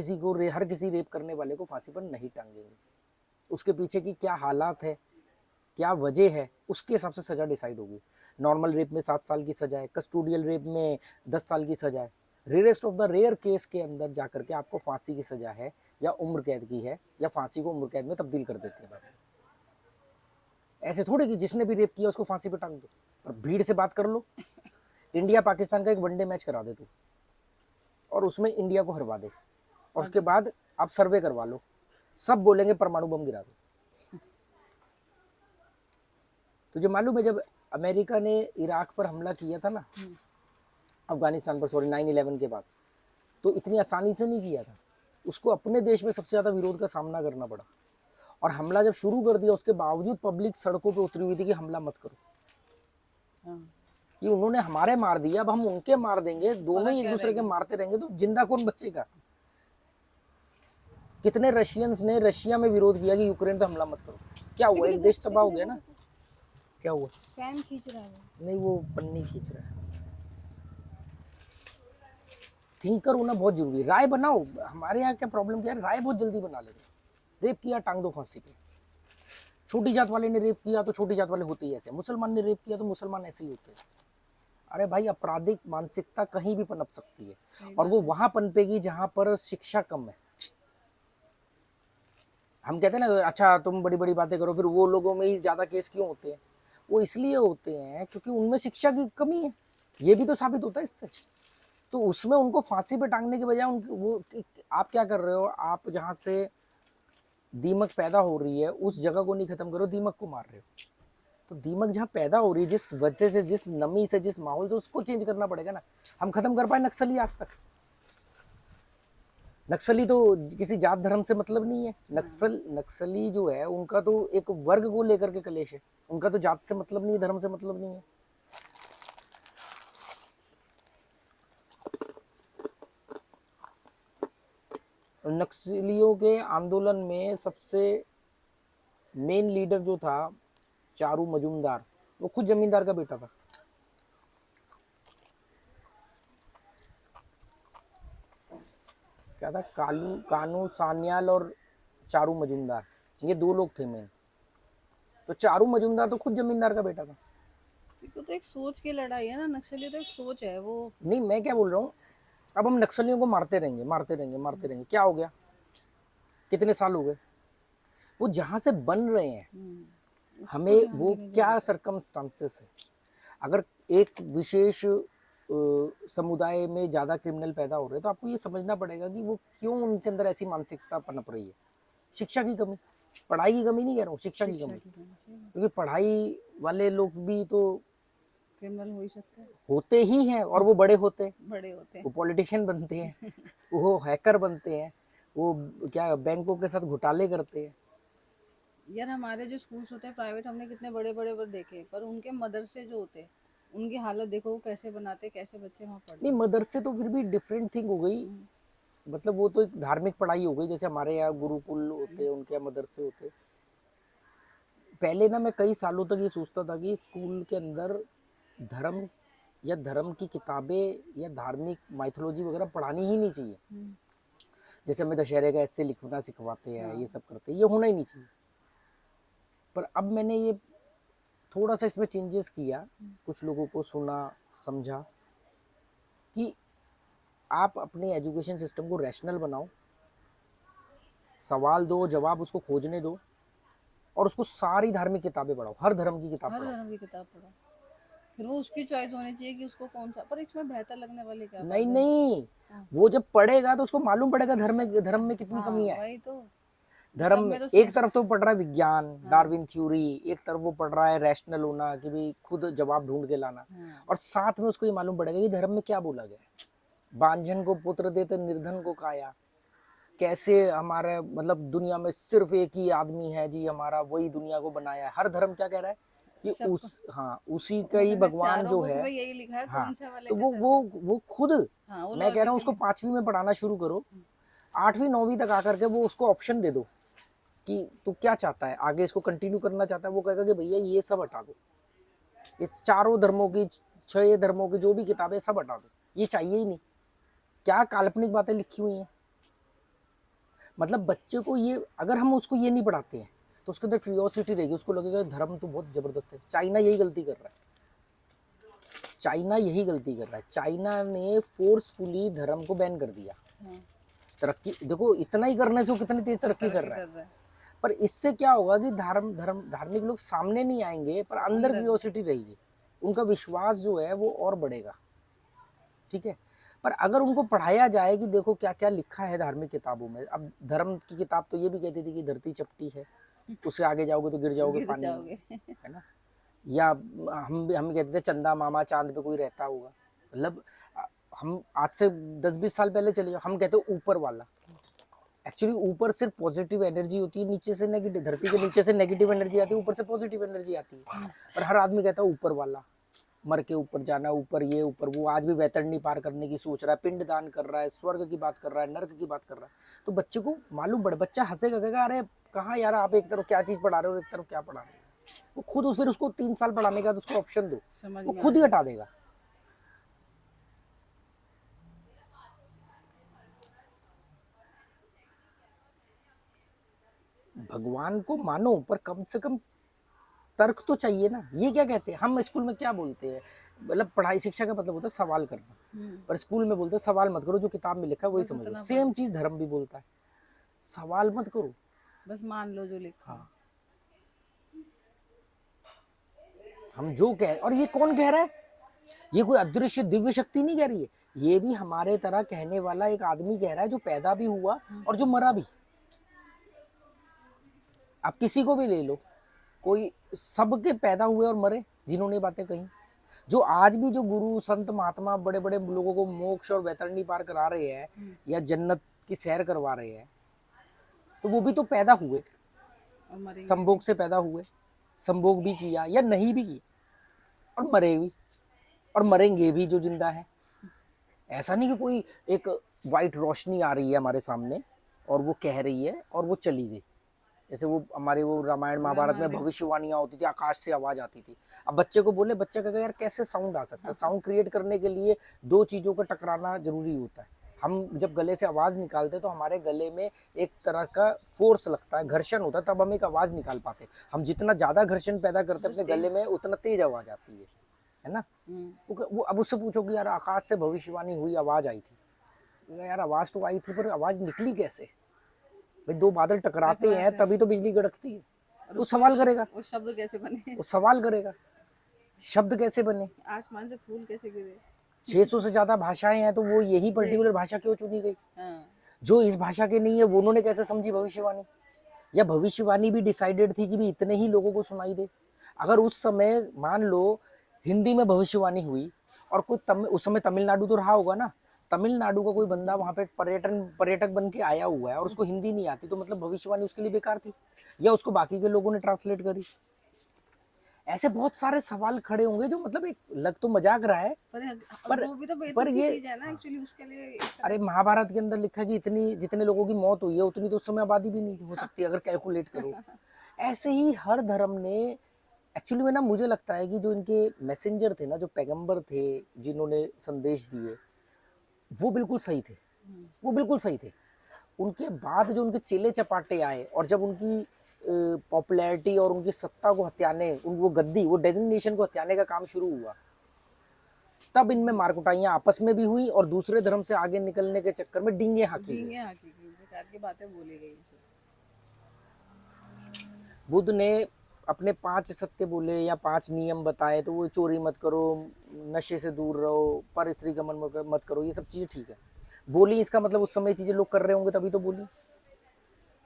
किसी रेप करने वाले को फांसी पर नहीं टांगेंगे। उसके पीछे की क्या हालात है, क्या वजह है, उसके हिसाब से सजा डिसाइड होगी। नॉर्मल रेप में 7 साल की सजा है, कस्टोडियल रेप में 10 साल की सजा है। Rarest of the rare case के अंदर जाकर के आपको फांसी की सजा है या उम्र कैद की है, या फांसी को उम्र कैद में तब्दील कर देते हैं। ऐसे थोड़े कि जिसने भी रेप किया उसको फांसी पे टांग दो। पर भीड़ से बात कर लो, इंडिया पाकिस्तान का एक वनडे मैच करा दे तू, और उसमें इंडिया को हरवा दे, और उसके बाद आप सर्वे करवा लो, सब बोलेंगे परमाणु बम गिरा दो। तुझे मालूम है जब अमेरिका ने इराक पर हमला किया था ना, अफगानिस्तान पर, सॉरी 9/11 के बाद, तो इतनी आसानी से नहीं किया था। उसको अपने देश में सबसे ज़्यादा विरोध का सामना करना पड़ा, और हमला जब शुरू कर दिया उसके बावजूद पब्लिक सड़कों पे उतरी हुई थी कि हमला मत करो, कि उन्होंने हमारे मार दिया, अब हम उनके मार देंगे, दोनों ही एक दूसरे के मारते रहेंगे तो जिंदा कौन बचेगा। कितने रशियंस ने रशिया में विरोध किया कि यूक्रेन पे हमला मत करो। क्या हुआ, एक देश तबाह हो गया ना। क्या हुआ, फैन खींच रहा है नहीं वो पन्नी खींच रहा है। थिंकर होना बहुत जरूरी है। राय बनाओ। हमारे यहाँ क्या प्रॉब्लम क्या है, राय बहुत जल्दी बना लेते हैं। रेप किया टांग दो फांसी पे। छोटी जात वाले ने रेप किया तो छोटी जात वाले होते ही ऐसे, मुसलमान ने रेप किया तो मुसलमान ऐसे ही होते हैं। अरे भाई, आपराधिक मानसिकता कहीं भी पनप सकती है, और वो वहां पनपेगी जहां पर शिक्षा कम है। हम कहते हैं ना, अच्छा तुम बड़ी बड़ी बातें करो, फिर वो लोगों में ही ज्यादा केस क्यों होते हैं? वो इसलिए होते हैं क्योंकि उनमें शिक्षा की कमी है। ये भी तो साबित होता है इससे। तो उसमें उनको फांसी पे टांगने के बजाय आप क्या कर रहे हो, आप जहां से दीमक पैदा हो रही है उस जगह को नहीं खत्म करो, दीमक को मार रहे हो। तो दीमक जहाँ पैदा हो रही है, जिस वजह से, जिस नमी से, जिस माहौल से, उसको चेंज करना पड़ेगा ना। हम खत्म कर पाए नक्सली आज तक? नक्सली तो किसी जात धर्म से मतलब नहीं है। नक्सली जो है उनका तो एक वर्ग को लेकर के कलेश है, उनका तो जात से मतलब नहीं है, धर्म से मतलब नहीं है। नक्सलियों के आंदोलन में सबसे मेन लीडर जो था चारू मजूमदार, वो खुद जमींदार का बेटा था। क्या था, कानू सान्याल और चारू मजूमदार, ये 2 लोग थे मेन। तो चारू मजूमदार तो खुद जमींदार का बेटा था। तो एक सोच की लड़ाई है ना, नक्सली तो एक सोच है वो। नहीं, मैं क्या बोल रहा हूँ, अब हम नक्सलियों को मारते रहेंगे, मारते रहेंगे, मारते रहेंगे, क्या हो गया? कितने साल हो गए? वो जहां से बन रहे हैं, हमें वो क्या सरकमस्टांसेस है। अगर एक विशेष समुदाय में ज्यादा क्रिमिनल पैदा हो रहे हैं तो आपको ये समझना पड़ेगा कि वो क्यों, उनके अंदर ऐसी मानसिकता पनप रही है। शिक्षा की कमी, पढ़ाई की कमी नहीं कह रहा हूँ, शिक्षा की कमी। क्योंकि पढ़ाई वाले लोग भी तो क्रिमिनल हो ही सकते हैं, होते ही हैं, और वो बड़े होते हैं, वो पॉलिटिशियन बनते हैं, वो हैकर बनते हैं, वो क्या बैंकों के साथ घोटाले करते हैं। यार हमारे जो स्कूल्स होते हैं प्राइवेट, हमने कितने बड़े बड़े पर देखे, पर उनके मदरसे जो होते हैं उनकी हालत देखो, वो कैसे बनाते, कैसे बच्चे वहाँ पढ़ते। नहीं, मदरसे तो फिर भी डिफरेंट थिंग हो गई, मतलब वो तो एक धार्मिक पढ़ाई हो गई। जैसे हमारे यहाँ गुरुकुल होते हैं, उनके यहाँ मदरसे होते। पहले ना मैं कई सालों तक ये सोचता था कि स्कूल के अंदर धर्म या धर्म की किताबें या धार्मिक माइथोलॉजी वगैरह पढ़ानी ही नहीं चाहिए। जैसे हमें दशहरे का ऐसे लिखना सिखवाते हैं, ये सब करते हैं, ये होना ही नहीं चाहिए। पर अब मैंने ये थोड़ा सा इसमें चेंजेस किया, कुछ लोगों को सुना, समझा कि आप अपने एजुकेशन सिस्टम को रैशनल बनाओ, सवाल दो, जवाब उसको खोजने दो, और उसको सारी धार्मिक किताबें पढ़ाओ, हर धर्म की किताब हर पढ़ाओ। धर्म की किताब पढ़ो, फिर वो उसकी चॉइस होनी चाहिए कि उसको कौन सा, पर इसमें बेहतर लगने वाली क्या नहीं बात है। नहीं, वो जब पढ़ेगा तो उसको मालूम पड़ेगा धर्म में कितनी हाँ कमियां है। वही तो, धर्म सब में में तो एक तरफ तो पढ़ रहा है विज्ञान, डार्विन थ्योरी, एक तरफ वो पढ़ रहा है रैशनल होना, कि भाई खुद जवाब ढूंढ के लाना, और साथ में उसको ये मालूम पड़ेगा कि धर्म में क्या बोला गया है। बांझन को पुत्र देते, निर्धन को काया, कैसे हमारे मतलब दुनिया में सिर्फ एक ही आदमी है जी, हमारा वही दुनिया को बनाया है। हर धर्म क्या कह रहा है कि उसी का ही भगवान जो है। यही लिखा है, हाँ, कौन सा वाले तो का वो खुद, वो मैं कह रहा हूँ उसको logically 5वीं में पढ़ाना शुरू करो, 8वीं 9वीं तक आकर के वो उसको ऑप्शन दे दो कि तू क्या चाहता है, आगे इसको कंटिन्यू करना चाहता है, वो कहेगा कि भैया ये सब हटा दो, ये चारों धर्मों की छह धर्मों की जो भी किताबें सब हटा दो, ये चाहिए ही नहीं। क्या काल्पनिक बातें लिखी हुई हैं। मतलब बच्चे को ये, अगर हम उसको ये नहीं पढ़ाते हैं तो उसके अंदर क्यूरियोसिटी रहेगी, उसको लगेगा धर्म तो बहुत जबरदस्त है। चाइना यही गलती कर रहा है, चाइना यही गलती कर रहा है। चाइना ने फोर्सफुली धर्म को बैन कर दिया। हाँ, तरक्की देखो, इतना ही करने से वो कितनी तेज तरक्की कर रहा है। रहा है। पर इससे क्या होगा कि धार्मिक लोग सामने नहीं आएंगे, पर अंदर क्यूरियोसिटी रहेगी, उनका विश्वास जो है वो और बढ़ेगा। ठीक है, पर अगर उनको पढ़ाया जाए कि देखो क्या क्या लिखा है धार्मिक किताबों में। अब धर्म की किताब तो ये भी कहती थी कि धरती चपटी है, उससे आगे जाओगे तो गिर जाओगे गिर पानी में, जाओगे। है ना। या हम कहते थे चंदा मामा चांद पे कोई रहता होगा। मतलब हम आज से 10-20 साल पहले चले जाओ, हम कहते ऊपर वाला। एक्चुअली ऊपर सिर्फ पॉजिटिव एनर्जी होती है, नीचे से नेगेटिव, धरती के नीचे से नेगेटिव एनर्जी आती है, ऊपर से पॉजिटिव एनर्जी आती है। और हर आदमी कहता है ऊपर वाला, मर के ऊपर जाना, ऊपर ये ऊपर वो। आज भी वैतरणी पार करने की सोच रहा है, पिंड दान कर रहा है, स्वर्ग की बात कर रहा है, नर्क की बात कर रहा है। तो बच्चे को मालूम पड़े, बच्चा हंसेगा, कहेगा अरे कहाँ यार आप एक तरफ क्या चीज पढ़ा रहे हो, एक तरफ क्या पढ़ा रहे हो। वो खुद, फिर उसको 3 साल पढ़ाने का तो उसको ऑप्शन दो, समझ वो में खुद ही आएगा। हटा देगा। भगवान को मानो, पर कम से कम तर्क तो चाहिए ना। ये क्या कहते हैं हम स्कूल में, क्या बोलते हैं, मतलब पढ़ाई शिक्षा का मतलब होता है सवाल करना, पर स्कूल में बोलते हैं सवाल मत करो, जो किताब में लिखा है वही बस समझो। उतना सेम चीज धर्म भी बोलता है, सवाल मत करो। बस मान लो जो लिखा है। हाँ, हम जो कह, और ये कौन कह रहा है, ये कोई अदृश्य दिव्य शक्ति नहीं कह रही है, ये भी हमारे तरह कहने वाला एक आदमी कह रहा है, जो पैदा भी हुआ और जो मरा भी। आप किसी को भी ले लो, कोई सबके पैदा हुए और मरे जिन्होंने बातें कही। जो आज भी जो गुरु संत महात्मा बड़े बड़े लोगों को मोक्ष और वैतरणी पार करा रहे हैं या जन्नत की सैर करवा रहे हैं, तो वो भी तो पैदा हुए, और मरेंगे संभोग से पैदा हुए, संभोग भी किया या नहीं भी किया, और मरे भी, और मरेंगे भी जो जिंदा है। ऐसा नहीं कि कोई एक वाइट रोशनी आ रही है हमारे सामने और वो कह रही है और वो चली गई। जैसे वो हमारे वो रामायण महाभारत में भविष्यवाणियां होती थी, आकाश से आवाज आती थी। अब बच्चे को बोले, बच्चा कहेगा यार कैसे साउंड आ सकता है। साउंड क्रिएट करने के लिए दो चीजों का टकराना जरूरी होता है। हम जब गले से आवाज निकालते हैं तो हमारे गले में एक तरह का फोर्स लगता है, घर्षण होता है, तब हम एक आवाज निकाल पाते हैं। हम जितना ज्यादा घर्षण पैदा करते हैं अपने गले में, उतना तेज आवाज आती है ना। वो अब उससे पूछो कि यार आकाश से भविष्यवाणी हुई, आवाज आई थी, यार आवाज तो आई थी, पर आवाज निकली कैसे। भाई दो बादल टकराते हैं तभी तो बिजली कड़कती है। तो सवाल करेगा, वो शब्द कैसे बने, वो सवाल करेगा शब्द कैसे बने, आसमान से फूल कैसे गिरे। 600 से ज्यादा भाषाएं हैं, तो वो यही पर्टिकुलर भाषा क्यों चुनी गई। हाँ, जो इस भाषा के नहीं है वो उन्होंने कैसे समझी भविष्यवाणी। या भविष्यवाणी भी डिसाइडेड थी कि भी इतने ही लोगों को सुनाई दे। अगर उस समय मान लो हिंदी में भविष्यवाणी हुई और कोई उस समय तमिलनाडु तो रहा होगा ना, तमिलनाडु का कोई बंदा वहां पे पर्यटक बन के आया हुआ है और उसको हिंदी नहीं आती, तो मतलब भविष्यवाणी उसके लिए बेकार थी, या उसको बाकी के लोगों ने ट्रांसलेट करी। ऐसे बहुत सारे सवाल खड़े होंगे जो मतलब एक लग तो मजाक रहा है, पर वो भी तो पर ये चीज है ना एक्चुअली उसके लिए। अरे महाभारत के अंदर लिखा कि इतनी जितने लोगों की मौत हुई है उतनी तो उस समय आबादी भी नहीं हो सकती अगर कैलकुलेट करो। ऐसे ही हर धर्म ने, एक्चुअली में ना मुझे लगता है कि जो इनके मैसेंजर थे ना, जो पैगंबर थे जिन्होंने संदेश दिए, वो बिल्कुल सही थे, वो बिल्कुल सही थे। उनके बाद जो उनके चेले चपाटे आए और जब उनकी पॉपुलैरिटी और उनकी सत्ता को हत्याने, वो गद्दी, वो डेजिग्नेशन को हत्याने का काम शुरू हुआ, तब इनमें मारकुटाइयां आपस में भी हुई और दूसरे धर्म से आगे निकलने के चक्कर में डींगे हाकी बेकार की बातें बोली गई। बुद्ध ने अपने 5 सत्य बोले या 5 नियम बताए, तो वो चोरी मत करो, नशे से दूर रहो, पर स्त्री गमन मत करो, ये सब चीजें ठीक है बोली। इसका मतलब उस समय चीजें लोग कर रहे होंगे तभी तो बोली,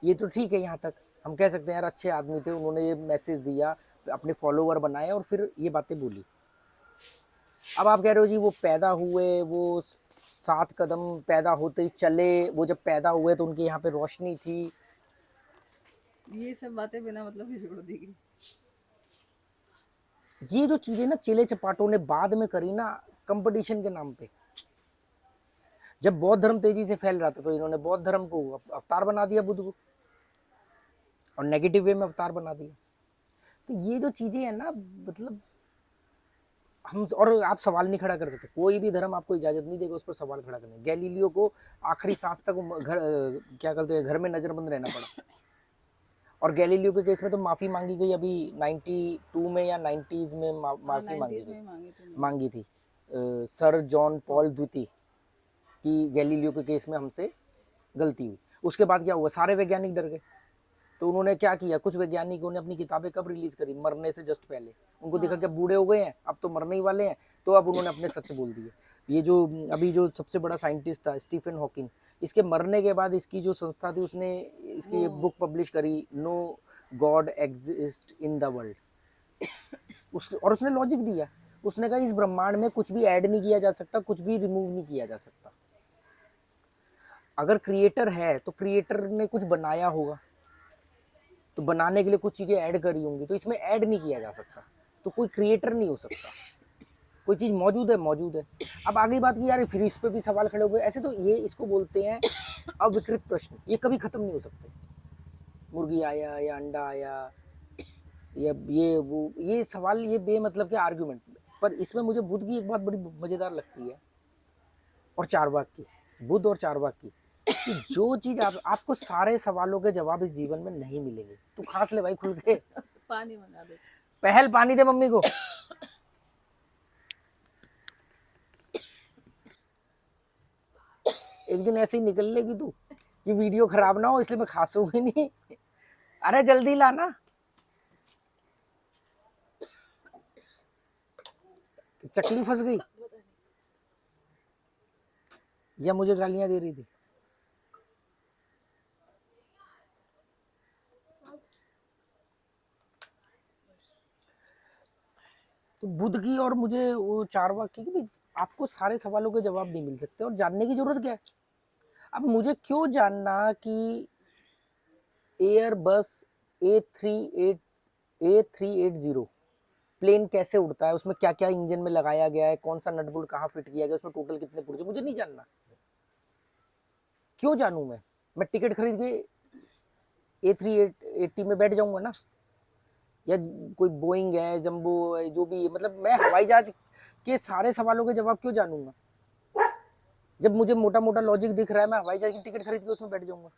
ये तो ठीक है। यहाँ तक हम कह सकते हैं यार अच्छे आदमी थे, उन्होंने ये मैसेज दिया, अपने फॉलोवर बनाए और फिर ये बातें बोली। अब आप कह रहे हो जी वो पैदा हुए, वो 7 कदम पैदा होते ही चले, वो जब पैदा हुए तो उनके यहाँ पे रोशनी थी। ये सब बातें बिना मतलब की जोड़ दी गई। ये जो चीजें ना चेले चपाटों ने बाद में करी ना, कंपटीशन के नाम पे। जब बौद्ध धर्म तेजी से फैल रहा था तो इन्होंने बौद्ध धर्म को अवतार बना दिया, बुद्ध को, और नेगेटिव वे में अवतार बना दिया। तो ये जो चीजें है ना, मतलब हम और आप सवाल नहीं खड़ा कर सकते, कोई भी धर्म आपको इजाजत नहीं देगा उस पर सवाल खड़ा करने। गैलीलियो को आखिरी सांस तक क्या कहते हैं घर में नजरबंद रहना पड़ा। और गैलीलियो के केस में तो माफी मांगी गई अभी 92 में या 90s में माफी मांगी 90s गई, में मांगी थी मांगी थी सर जॉन पॉल द्वितीय कि गैलीलियो के केस में हमसे गलती हुई। उसके बाद क्या हुआ, सारे वैज्ञानिक डर गए। तो उन्होंने क्या किया, कुछ वैज्ञानिकों ने अपनी किताबें कब रिलीज करी, मरने से जस्ट पहले। उनको देखा कि बूढ़े हो गए हैं, अब तो मरने ही वाले हैं, तो अब उन्होंने अपने सच बोल दिए। ये जो अभी जो सबसे बड़ा साइंटिस्ट था स्टीफन हॉकिंग, इसके मरने के बाद इसकी जो संस्था थी उसने इसकी बुक पब्लिश करी, no God exist in the world. और उसने लॉजिक दिया, उसने कहा इस ब्रह्मांड में कुछ भी ऐड नहीं किया जा सकता, कुछ भी रिमूव नहीं किया जा सकता। अगर क्रिएटर है तो क्रिएटर ने कुछ बनाया होगा, तो बनाने के लिए कुछ चीजें ऐड करी होंगी, तो इसमें ऐड नहीं किया जा सकता, तो कोई क्रिएटर नहीं हो सकता। कोई चीज मौजूद है, मौजूद है। अब आगे बात की यार फिर इस पे भी सवाल खड़े हो गए, ऐसे तो ये इसको बोलते हैं अविकृत प्रश्न, ये कभी खत्म नहीं हो सकते। मुर्गी आया या अंडा आया या ये वो, ये सवाल, ये बेमतलब के आर्ग्यूमेंट। पर इसमें मुझे बुद्ध की एक बात बड़ी मजेदार लगती है, और चारवाक की, बुद्ध और चारवाक की, कि जो चीज आपको सारे सवालों के जवाब इस जीवन में नहीं मिलेंगे। तू खास ले भाई खुल के। पानी मंगा दो, पहल पानी दे मम्मी को। एक दिन ऐसे ही निकल लेगी तू कि वीडियो खराब ना हो, इसलिए मैं खासूंगी नहीं। अरे जल्दी लाना। चकली फंस गई या मुझे गालियां दे रही थी। तो बुद्ध की और मुझे वो चारवाक की, कि आपको सारे सवालों के जवाब नहीं मिल सकते और जानने की जरूरत क्या है। अब मुझे क्यों जानना कि एयर बस A380 प्लेन कैसे उड़ता है, उसमें क्या क्या इंजन में लगाया गया है, कौन सा नट बोल्ट कहाँ फिट किया गया, उसमें टोटल कितने पुर्जे, मुझे नहीं जानना। क्यों जानूं मैं टिकट खरीद के A380 में बैठ जाऊंगा ना, या कोई बोइंग है, जंबो है, जो भी है। मतलब मैं हवाई जहाज के सारे सवालों के जवाब क्यों जानूंगा, जब मुझे मोटा मोटा लॉजिक दिख रहा है। मैं हवाई जहाज की टिकट खरीद के उसमें बैठ जाऊंगा।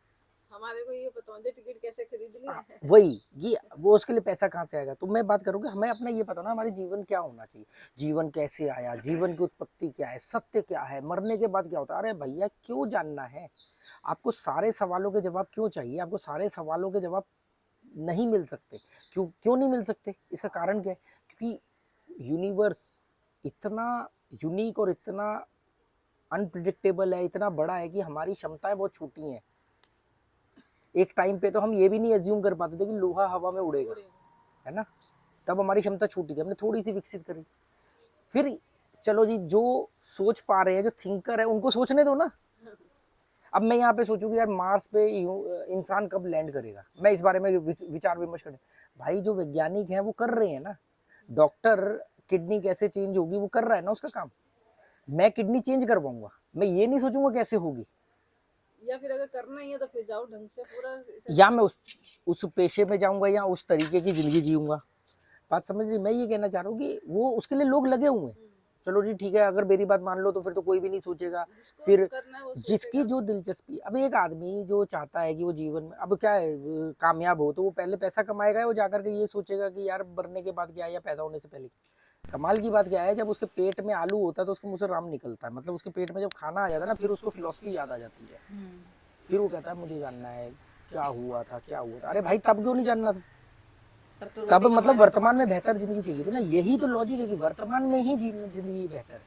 हमारे को ये बता दे टिकट कैसे खरीदनी है। वही, ये वो उसके लिए पैसा कहाँ से आएगा। तो मैं बात करूँगी, हमें अपना ये पता ना हमारे जीवन क्या होना चाहिए, जीवन कैसे आया, जीवन की उत्पत्ति क्या है, सत्य क्या है, मरने के बाद क्या होता है। अरे भैया क्यों जानना है, आपको सारे सवालों के जवाब क्यों चाहिए, आपको सारे सवालों के जवाब नहीं मिल सकते। क्यों नहीं मिल सकते, इसका कारण क्या है, क्योंकि यूनिवर्स इतना यूनिक और इतना अनप्रिडिक्टेबल है, इतना बड़ा है कि हमारी क्षमताएं बहुत छोटी हैं। एक टाइम पे तो हम ये भी नहीं एज्यूम कर पाते थे कि लोहा हवा में उड़ेगा, है ना। तब हमारी क्षमता छोटी थी, हमने थोड़ी सी विकसित करी। फिर चलो जी, जो सोच पा रहे हैं, जो थिंकर है, उनको सोचने दो ना। अब मैं यहाँ पे सोचूंगी यार मार्स पे इंसान कब लैंड करेगा, मैं इस बारे में विचार विमर्श करें। भाई जो वैज्ञानिक हैं वो कर रहे हैं ना, डॉक्टर किडनी कैसे चेंज होगी वो कर रहा है ना उसका काम। मैं किडनी चेंज करवाऊंगा, मैं ये नहीं सोचूंगा कैसे होगी। या फिर अगर करना ही है तो फिर जाओ ढंग से पूरा, या मैं उस पेशे में जाऊंगा या उस तरीके की जिंदगी जीऊंगा। बात समझ रही। मैं ये कहना चाह रहा हूँ कि वो उसके लिए लोग लगे हुए हैं। चलो जी ठीक है, अगर मेरी बात मान लो तो फिर तो कोई भी नहीं सोचेगा। फिर जिसकी जो दिलचस्पी, अब एक आदमी जो चाहता है कि वो जीवन में अब क्या है कामयाब हो, तो वो पहले पैसा कमाएगा, वो जाकर के ये सोचेगा कि यार मरने के बाद क्या है या पैदा होने से पहले। कमाल की बात क्या है, जब उसके पेट में आलू होता है तो उसके मुंह से राम निकलता है। मतलब उसके पेट में जब खाना आ जाता है ना, फिर उसको फिलॉसफी याद आ जाती है। फिर वो कहता है मुझे जानना है क्या हुआ था, क्या हुआ था। अरे भाई तब क्यों नहीं जानना था, कब मतलब वर्तमान में बेहतर जिंदगी चाहिए थी ना। यही तो लॉजिक है कि वर्तमान में ही जिंदगी बेहतर है।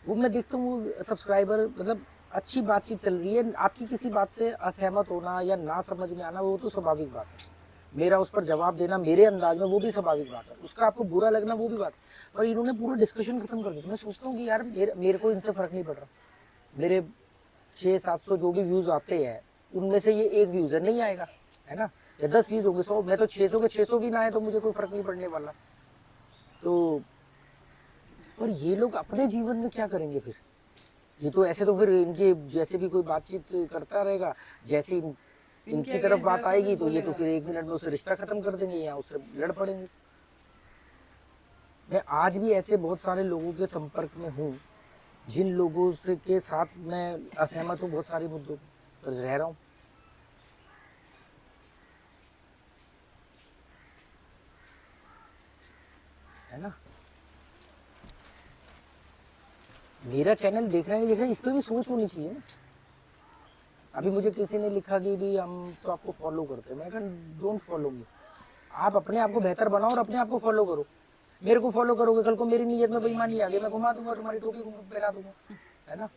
वो मैं देखता हूँ सब्सक्राइबर, मतलब अच्छी बातचीत चल रही है, आपकी किसी बात से असहमत होना या ना समझ में आना वो तो स्वाभाविक बात है। मेरा उस पर जवाब देना मेरे अंदाज में वो भी स्वाभाविक बात है, उसका आपको बुरा लगना वो भी बात है। पर इन्होंने पूरा डिस्कशन खत्म कर दिया। मैं सोचता हूँ कि यार मेरे को इनसे फर्क नहीं पड़ रहा। मेरे 600-700 जो भी व्यूज आते हैं उनमें से ये एक व्यूज है, नहीं आएगा, है ना। या 10 व्यूज होंगे 100, मैं तो 600 के 600 भी ना आए तो मुझे कोई फर्क नहीं पड़ने वाला। तो और ये लोग अपने जीवन में क्या करेंगे फिर, ये तो ऐसे तो फिर इनके जैसे भी कोई बातचीत करता रहेगा, जैसे इनकी तरफ बात आएगी तो ये तो फिर 1 मिनट में उससे रिश्ता खत्म कर देंगे या उससे लड़ पड़ेंगे। मैं आज भी ऐसे बहुत सारे लोगों के संपर्क में हूँ जिन लोगों से के साथ मैं असहमत हूँ बहुत सारे मुद्दों पर रह रहा हूँ। है ना। मेरा चैनल देखना नहीं देखना इस पे भी सोच होनी चाहिए ना। अभी मुझे किसी ने लिखा कि भी हम तो आपको फॉलो करते हैं, मैं कहा डोंट फॉलो मी। आप अपने आप को बेहतर बनाओ और अपने आप को फॉलो करो। मेरे को फॉलो करोगे, कल को मेरी नीयत में बेईमानी आ गई, मैं घुमा दूंगा, तुम्हारी टोपी पहना दूंगा। है ना।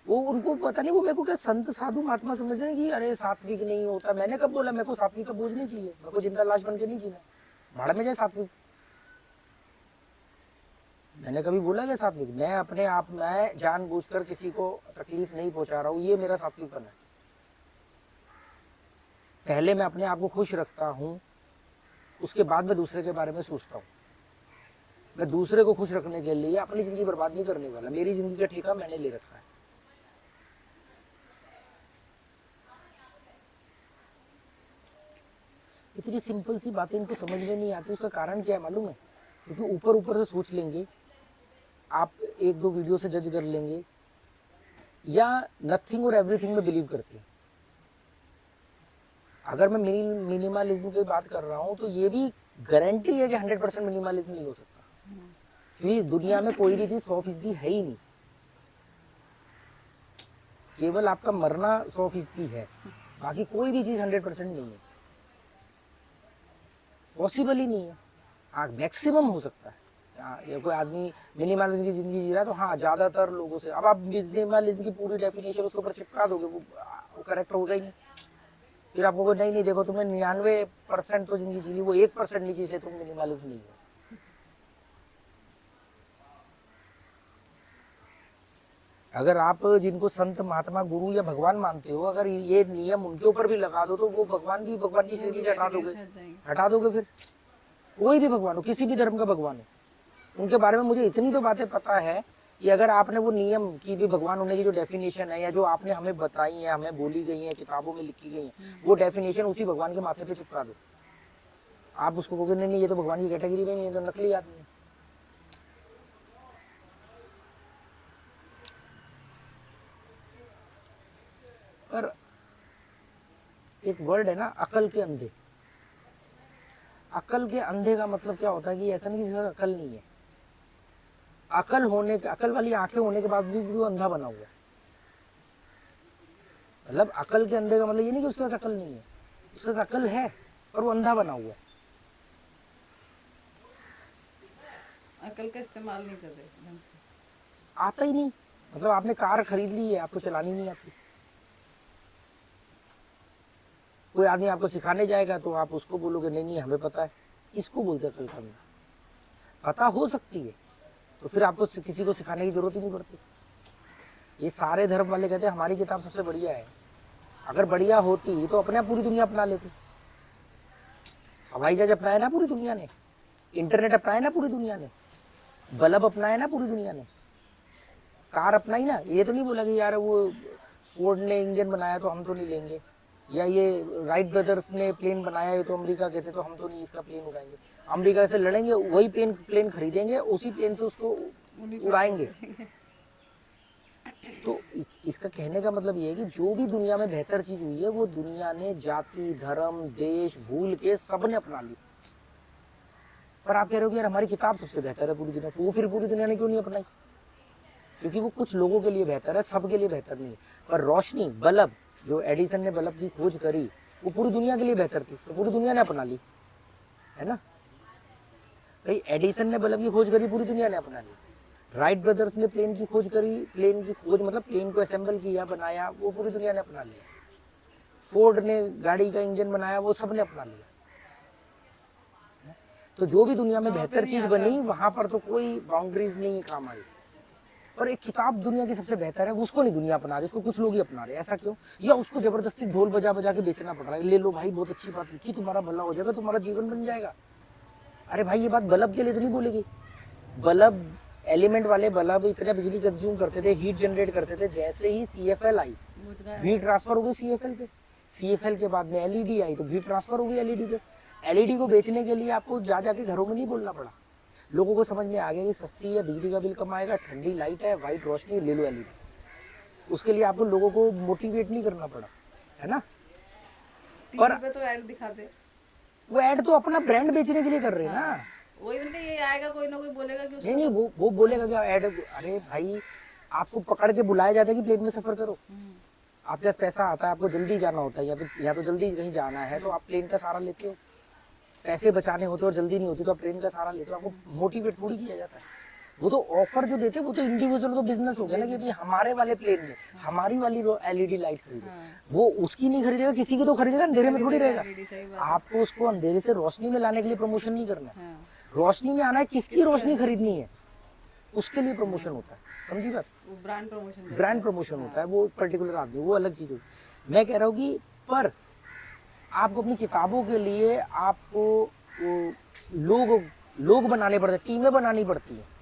वो उनको पता नहीं, वो मेरे को क्या संत साधु महात्मा समझ रहे हैं कि अरे सात्विक नहीं होता। मैंने कब बोला? मेरे को सात्विक का बोझ नहीं चाहिए, मेरे को जिंदा लाश बन के नहीं जीना। भाड़ में जाए सात्विक। मैंने कभी बोला क्या सात्विक? मैं अपने आप में जानबूझकर किसी को तकलीफ नहीं पहुंचा रहा हूँ, ये मेरा सात्विकपन है। पहले मैं अपने आप को खुश रखता हूँ, उसके बाद मैं दूसरे के बारे में सोचता हूँ। मैं दूसरे को खुश रखने के लिए अपनी जिंदगी बर्बाद नहीं करने वाला। मेरी जिंदगी का ठेका मैंने ले रखा है। इतनी सिंपल सी बातें इनको समझ में नहीं आती। उसका कारण क्या है मालूम है? क्योंकि ऊपर ऊपर से सोच लेंगे, आप एक दो वीडियो से जज कर लेंगे, या नथिंग और एवरीथिंग में बिलीव करते हैं। अगर मैं मिनिमलिज्म की बात कर रहा हूं तो ये भी गारंटी है कि 100% मिनिमलिज्म नहीं हो सकता, क्योंकि दुनिया में कोई भी चीज 100% है ही नहीं। केवल आपका मरना 100% है, बाकी कोई भी चीज 100% नहीं है, पॉसिबल ही नहीं है। हाँ मैक्सिमम हो सकता है। ये कोई आदमी मिनिमलिज्म की जिंदगी जी रहा है तो हाँ ज्यादातर लोगों से, अब आप मिनिमलिज्म की पूरी डेफिनेशन उसके ऊपर चिपका दोगे, वो करेक्ट होगा ही नहीं। फिर आपको नहीं नहीं देखो तुमने 99% तो जिंदगी जी ली, वो 1% नहीं जी, इसलिए तुम मिनिमलिज्म नहीं हो। अगर आप जिनको संत महात्मा गुरु या भगवान मानते हो, अगर ये नियम उनके ऊपर भी लगा दो तो वो भगवान की सीढ़ी से हटा दोगे। फिर कोई भी भगवान हो, किसी भी धर्म का भगवान हो, उनके बारे में मुझे इतनी तो बातें पता है कि अगर आपने वो नियम की भी भगवान होने की जो डेफिनेशन है, या जो आपने हमें बताई है, हमें बोली गई है, किताबों में लिखी गई है, वो डेफिनेशन उसी भगवान के माथे पे चिपका दो। आप उसको कहोगे नहीं ये तो भगवान की कैटेगरी में नहीं है, तो नकली आदमी है। पर एक वर्ड है ना, अकल के अंधे। अकल के अंधे का मतलब क्या होता है कि ऐसा नहीं कि सिर्फ अकल नहीं है, अकल वाली आंखें होने के बाद भी वो अंधा बना हुआ है। मतलब अकल के अंधे का मतलब ये नहीं कि उसके पास अकल नहीं है, उसके पास अकल है पर वो अंधा बना हुआ है। अकल का इस्तेमाल नहीं कर रहे ढंग से, आता ही नहीं। मतलब आपने कार खरीद ली है, आपको चलानी नहीं आती। कोई आदमी आपको सिखाने जाएगा तो आप उसको बोलोगे नहीं नहीं हमें पता है। इसको बोलते अकल का अंधा। पता हो सकती है तो फिर आपको किसी को सिखाने की जरूरत ही नहीं पड़ती। ये सारे धर्म वाले कहते हैं हमारी किताब सबसे बढ़िया है। अगर बढ़िया होती तो अपने आप पूरी दुनिया अपना लेती। हवाई जहाज अपनाया ना पूरी दुनिया ने, इंटरनेट अपनाया ना पूरी दुनिया ने, बल्ब अपनाया ना पूरी दुनिया ने, कार अपनाई ना। ये तो नहीं बोला कि यार वो फोर्ड ने इंजन बनाया तो हम तो नहीं लेंगे, या ये राइट ब्रदर्स ने प्लेन बनाया है तो अमेरिका के थे तो हम तो नहीं इसका प्लेन उड़ाएंगे। अमेरिका से लड़ेंगे, वही प्लेन खरीदेंगे, उसी प्लेन से उसको उड़ाएंगे। तो इसका कहने का मतलब ये है कि जो भी दुनिया में बेहतर चीज हुई है वो दुनिया ने जाति धर्म देश भूल के सबने अपना ली। पर आप कह रहे हो कि यार हमारी किताब सबसे बेहतर है पूरी दुनिया, वो फिर पूरी दुनिया ने क्यों नहीं अपनाई? क्योंकि वो कुछ लोगों के लिए बेहतर है, सबके लिए बेहतर नहीं है। पर रोशनी, बल्ब, जो एडिसन ने बल्ब की खोज करी वो पूरी दुनिया के लिए बेहतर थी, तो पूरी दुनिया ने अपना ली, है ना भाई। एडिसन ने बल्ब की खोज करी, पूरी दुनिया ने अपना ली। राइट ब्रदर्स ने प्लेन की खोज करी, प्लेन की खोज मतलब प्लेन को असेंबल किया, बनाया, वो पूरी दुनिया ने अपना लिया। फोर्ड ने गाड़ी का इंजन बनाया, वो सबने अपना लिया। तो जो भी दुनिया में बेहतर चीज बनी वहां पर तो कोई बाउंड्रीज नहीं काम आई। और एक किताब दुनिया की सबसे बेहतर है, उसको नहीं दुनिया अपना रही, उसको कुछ लोग ही अपना रहे। ऐसा क्यों? या उसको जबरदस्ती ढोल बजा बजा के बेचना पड़ रहा है, ले लो भाई बहुत अच्छी बात लिखी, तुम्हारा भला हो जाएगा, तुम्हारा जीवन बन जाएगा। अरे भाई ये बात बल्ब के लिए तो नहीं बोलेगी। बल्ब, एलिमेंट वाले बल्ब इतने बिजली कंज्यूम करते थे, हीट जनरेट करते थे। जैसे ही CFL आई, हीट ट्रांसफर हो गई CFL पे। CFL के बाद में LED आई तो हीट ट्रांसफर हो गई LED पे। LED को बेचने के लिए आपको जा जाके घरों में नहीं बोलना पड़ा। लोगों को समझ में आ गया कि सस्ती है, बिजली का बिल कम आएगा, ठंडी लाइट है, वाइट रोशनी, ले लो एलईडी। उसके लिए आपको लोगों को मोटिवेट नहीं करना पड़ा, है ना। टीवी पे तो ऐड दिखाते। वो ऐड तो अपना ब्रांड बेचने के लिए कर रहे हैं ना। वही उनका ये आएगा, कोई ना कोई बोलेगा कि नहीं नहीं, वो बोलेगा क्या ऐड। अरे भाई, आपको पकड़ के बुलाया जाता है कि प्लेन में सफर करो, आपके पास पैसा आता है, आपको जल्दी जाना होता है, या तो जल्दी कहीं जाना है तो आप प्लेन का सहारा लेते हो, पैसे बचाने होते और जल्दी नहीं होती तो आप ट्रेन का सहारा लेते हो। आपको मोटिवेट थोड़ी किया जाता है। वो तो ऑफर जो देते हैं वो तो इंडिविजुअल, तो बिजनेस हो गया ना कि भाई हमारे वाले प्लेन में हमारी वाली एलईडी लाइट खरीदो। वो उसकी नहीं खरीदेगा, किसी की तो खरीदेगा, अंधेरे में थोड़ी रहेगा। आपको उसको अंधेरे से रोशनी में लाने के लिए प्रमोशन नहीं करना है। रोशनी में आना है, किसकी रोशनी खरीदनी है उसके लिए प्रमोशन होता है, समझी बात। ब्रांड प्रमोशन होता है, वो पर्टिकुलर आदमी, वो अलग चीज होती है। मैं कह रहा हूँ कि पर आपको अपनी किताबों के लिए आपको लोग बनाने पड़ते हैं, टीमें बनानी पड़ती है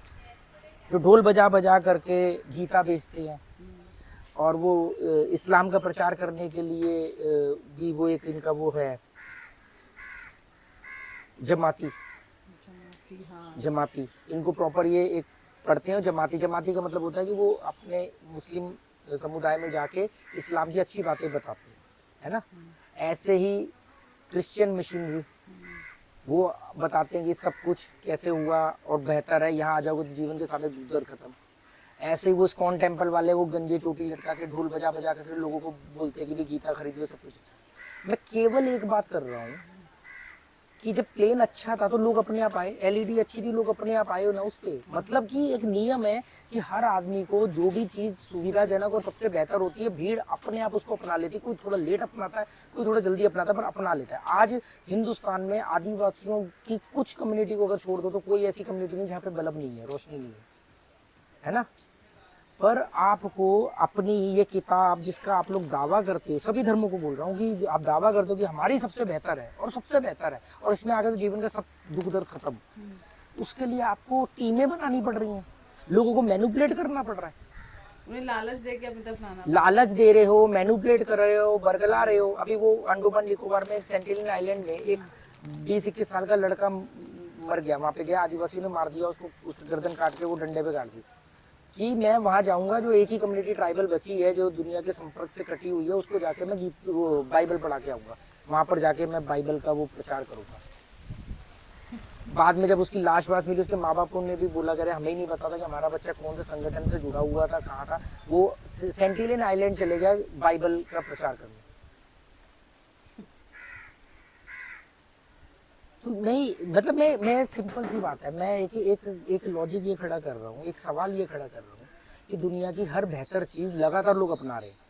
जो ढोल बजा बजा करके गीता बेचते हैं, और वो इस्लाम का प्रचार करने के लिए भी वो एक इनका वो है जमाती। जमाती इनको प्रॉपर ये एक पढ़ते हैं। जमाती का मतलब होता है कि वो अपने मुस्लिम समुदाय में जाके इस्लाम की अच्छी बातें बताते हैं, है ना। ऐसे ही क्रिश्चियन मिशनरी, वो बताते हैं कि सब कुछ कैसे हुआ और बेहतर है, यहाँ आ जाओगे तो जीवन के सारे दुख दर्द खत्म। ऐसे ही वो स्कॉन टेम्पल वाले वो गंजे चोटी लटका के ढोल बजा बजा करके लोगों को बोलते हैं कि भी गीता खरीदो, सब कुछ। मैं केवल एक बात कर रहा हूँ कि जब प्लेन अच्छा था तो लोग अपने आप आए, एलईडी अच्छी थी लोग अपने आप आए ना उस पे। मतलब कि एक नियम है कि हर आदमी को जो भी चीज सुविधाजनक और सबसे बेहतर होती है, भीड़ अपने आप उसको अपना लेती है। कोई थोड़ा लेट अपनाता है, कोई थोड़ा जल्दी अपनाता है, पर अपना लेता है। आज हिंदुस्तान में आदिवासियों की कुछ कम्युनिटी को अगर छोड़ दो तो कोई ऐसी कम्युनिटी नहीं जहाँ पे बल्ब नहीं है, रोशनी नहीं है ना। पर आपको अपनी ये किताब जिसका आप लोग दावा करते हो, सभी धर्मों को बोल रहा हूँ कि आप दावा करते हो कि हमारी सबसे बेहतर है और सबसे बेहतर है और इसमें आगे तो जीवन का सब दुख दर्द खत्म, उसके लिए आपको टीमें बनानी पड़ रही हैं, लोगों को मैनिपुलेट करना पड़ रहा है। उन्हें लालच दे के अपनी तरफ लाना, लालच दे रहे हो, मैनिपुलेट कर रहे हो, बरगला रहे हो। अभी वो अंडमान निकोबार में सेंटिनल आइलैंड में एक 20-21 साल का लड़का मर गया, वहां पे गया, आदिवासियों ने मार दिया उसको, उसकी गर्दन काट के वो डंडे पे काट दी कि मैं वहां जाऊंगा, जो एक ही कम्युनिटी ट्राइबल बची है जो दुनिया के संपर्क से कटी हुई है, उसको जाके मैं बाइबल पढ़ा के आऊंगा, वहां पर जाके मैं बाइबल का वो प्रचार करूंगा। बाद में जब उसकी लाश मिली, उसके माँ बाप ने भी बोला करे हमें ही नहीं पता था कि हमारा बच्चा कौन से संगठन से जुड़ा हुआ था, कहाँ था। वो सेंटिनल आइलैंड चले गया बाइबल का प्रचार करने। तो नहीं, मतलब मैं सिंपल सी बात है, मैं एक लॉजिक ये खड़ा कर रहा हूँ, एक सवाल ये खड़ा कर रहा हूँ कि दुनिया की हर बेहतर चीज लगातार लोग अपना रहे हैं।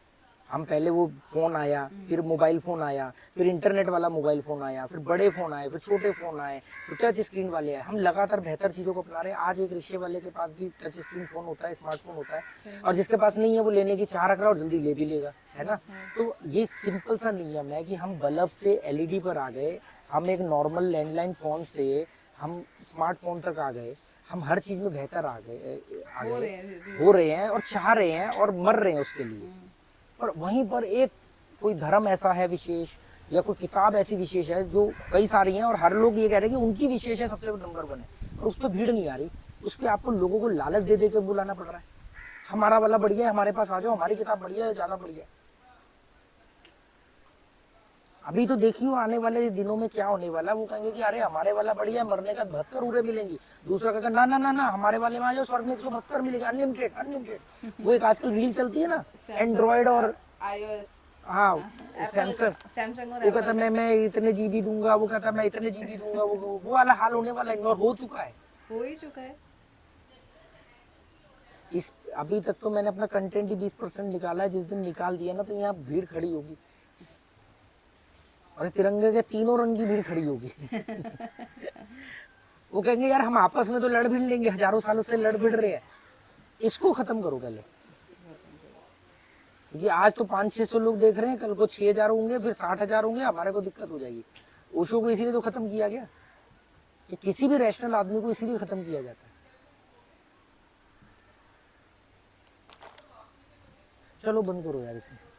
हम पहले वो फोन आया, फिर मोबाइल फोन आया, फिर इंटरनेट वाला मोबाइल फोन आया, फिर बड़े फोन आए, फिर छोटे फोन आए, फिर टच स्क्रीन वाले आए। हम लगातार बेहतर चीजों को अपना रहे हैं। आज एक रिक्शे वाले के पास भी टच स्क्रीन फोन होता है, स्मार्टफोन होता है, और जिसके पास नहीं है वो लेने की चाह रख रहा है और जल्दी ले भी लेगा, है ना। तो ये सिंपल सा नियम है कि हम बल्ब से एलईडी पर आ गए, हम एक नॉर्मल लैंडलाइन फोन से हम स्मार्टफोन तक आ गए, हम हर चीज में बेहतर हो रहे हैं और चाह रहे हैं और मर रहे हैं उसके लिए। पर वहीं पर एक कोई धर्म ऐसा है विशेष, या कोई किताब ऐसी विशेष है, जो कई सारी हैं और हर लोग ये कह रहे हैं कि उनकी विशेष है, सबसे नंबर 1 है, और उस पर भीड़ नहीं आ रही। उस पर आपको लोगों को लालच दे दे के बुलाना पड़ रहा है, हमारा वाला बढ़िया है, हमारे पास आ जाओ, हमारी किताब बढ़िया है, ज्यादा बढ़िया है। अभी तो देखियो आने वाले दिनों में क्या होने वाला। वो कहेंगे कि अरे हमारे वाला बढ़िया है, मरने का 72 उरे मिलेंगी। दूसरा कहेगा ना ना ना ना, हमारे वाले में आ जाओ, स्वर्ग में 172 मिलेगा, अनलिमिटेड। वो एक आजकल रील चलती है ना, एंड्रॉइड और iOS, हाँ सैमसंग, वो कहता मैं इतने जीबी दूंगा, वो कहता मैं इतने जीबी दूंगा। वो वाला हाल होने वाला है, और हो चुका है, हो ही चुका है। इस अभी तक तो मैंने अपना कंटेंट ही 20% निकाला है। जिस दिन निकाल दिया ना तो यहाँ भीड़ खड़ी होगी, और तिरंगे के तीनों रंग की भीड़ खड़ी होगी। वो कहेंगे यार हम आपस में तो लड़ भिड़ लेंगे, हजारों सालों से लड़ भिड़ रहे हैं, इसको खत्म करो पहले। क्योंकि आज तो 500-600 लोग देख रहे हैं, कल को 6000 होंगे, फिर 60,000 होंगे, हमारे को दिक्कत हो जाएगी। ओशो को इसीलिए तो खत्म किया गया कि किसी भी रैशनल आदमी को इसीलिए खत्म किया जाता है। चलो बंद करो यार इसे।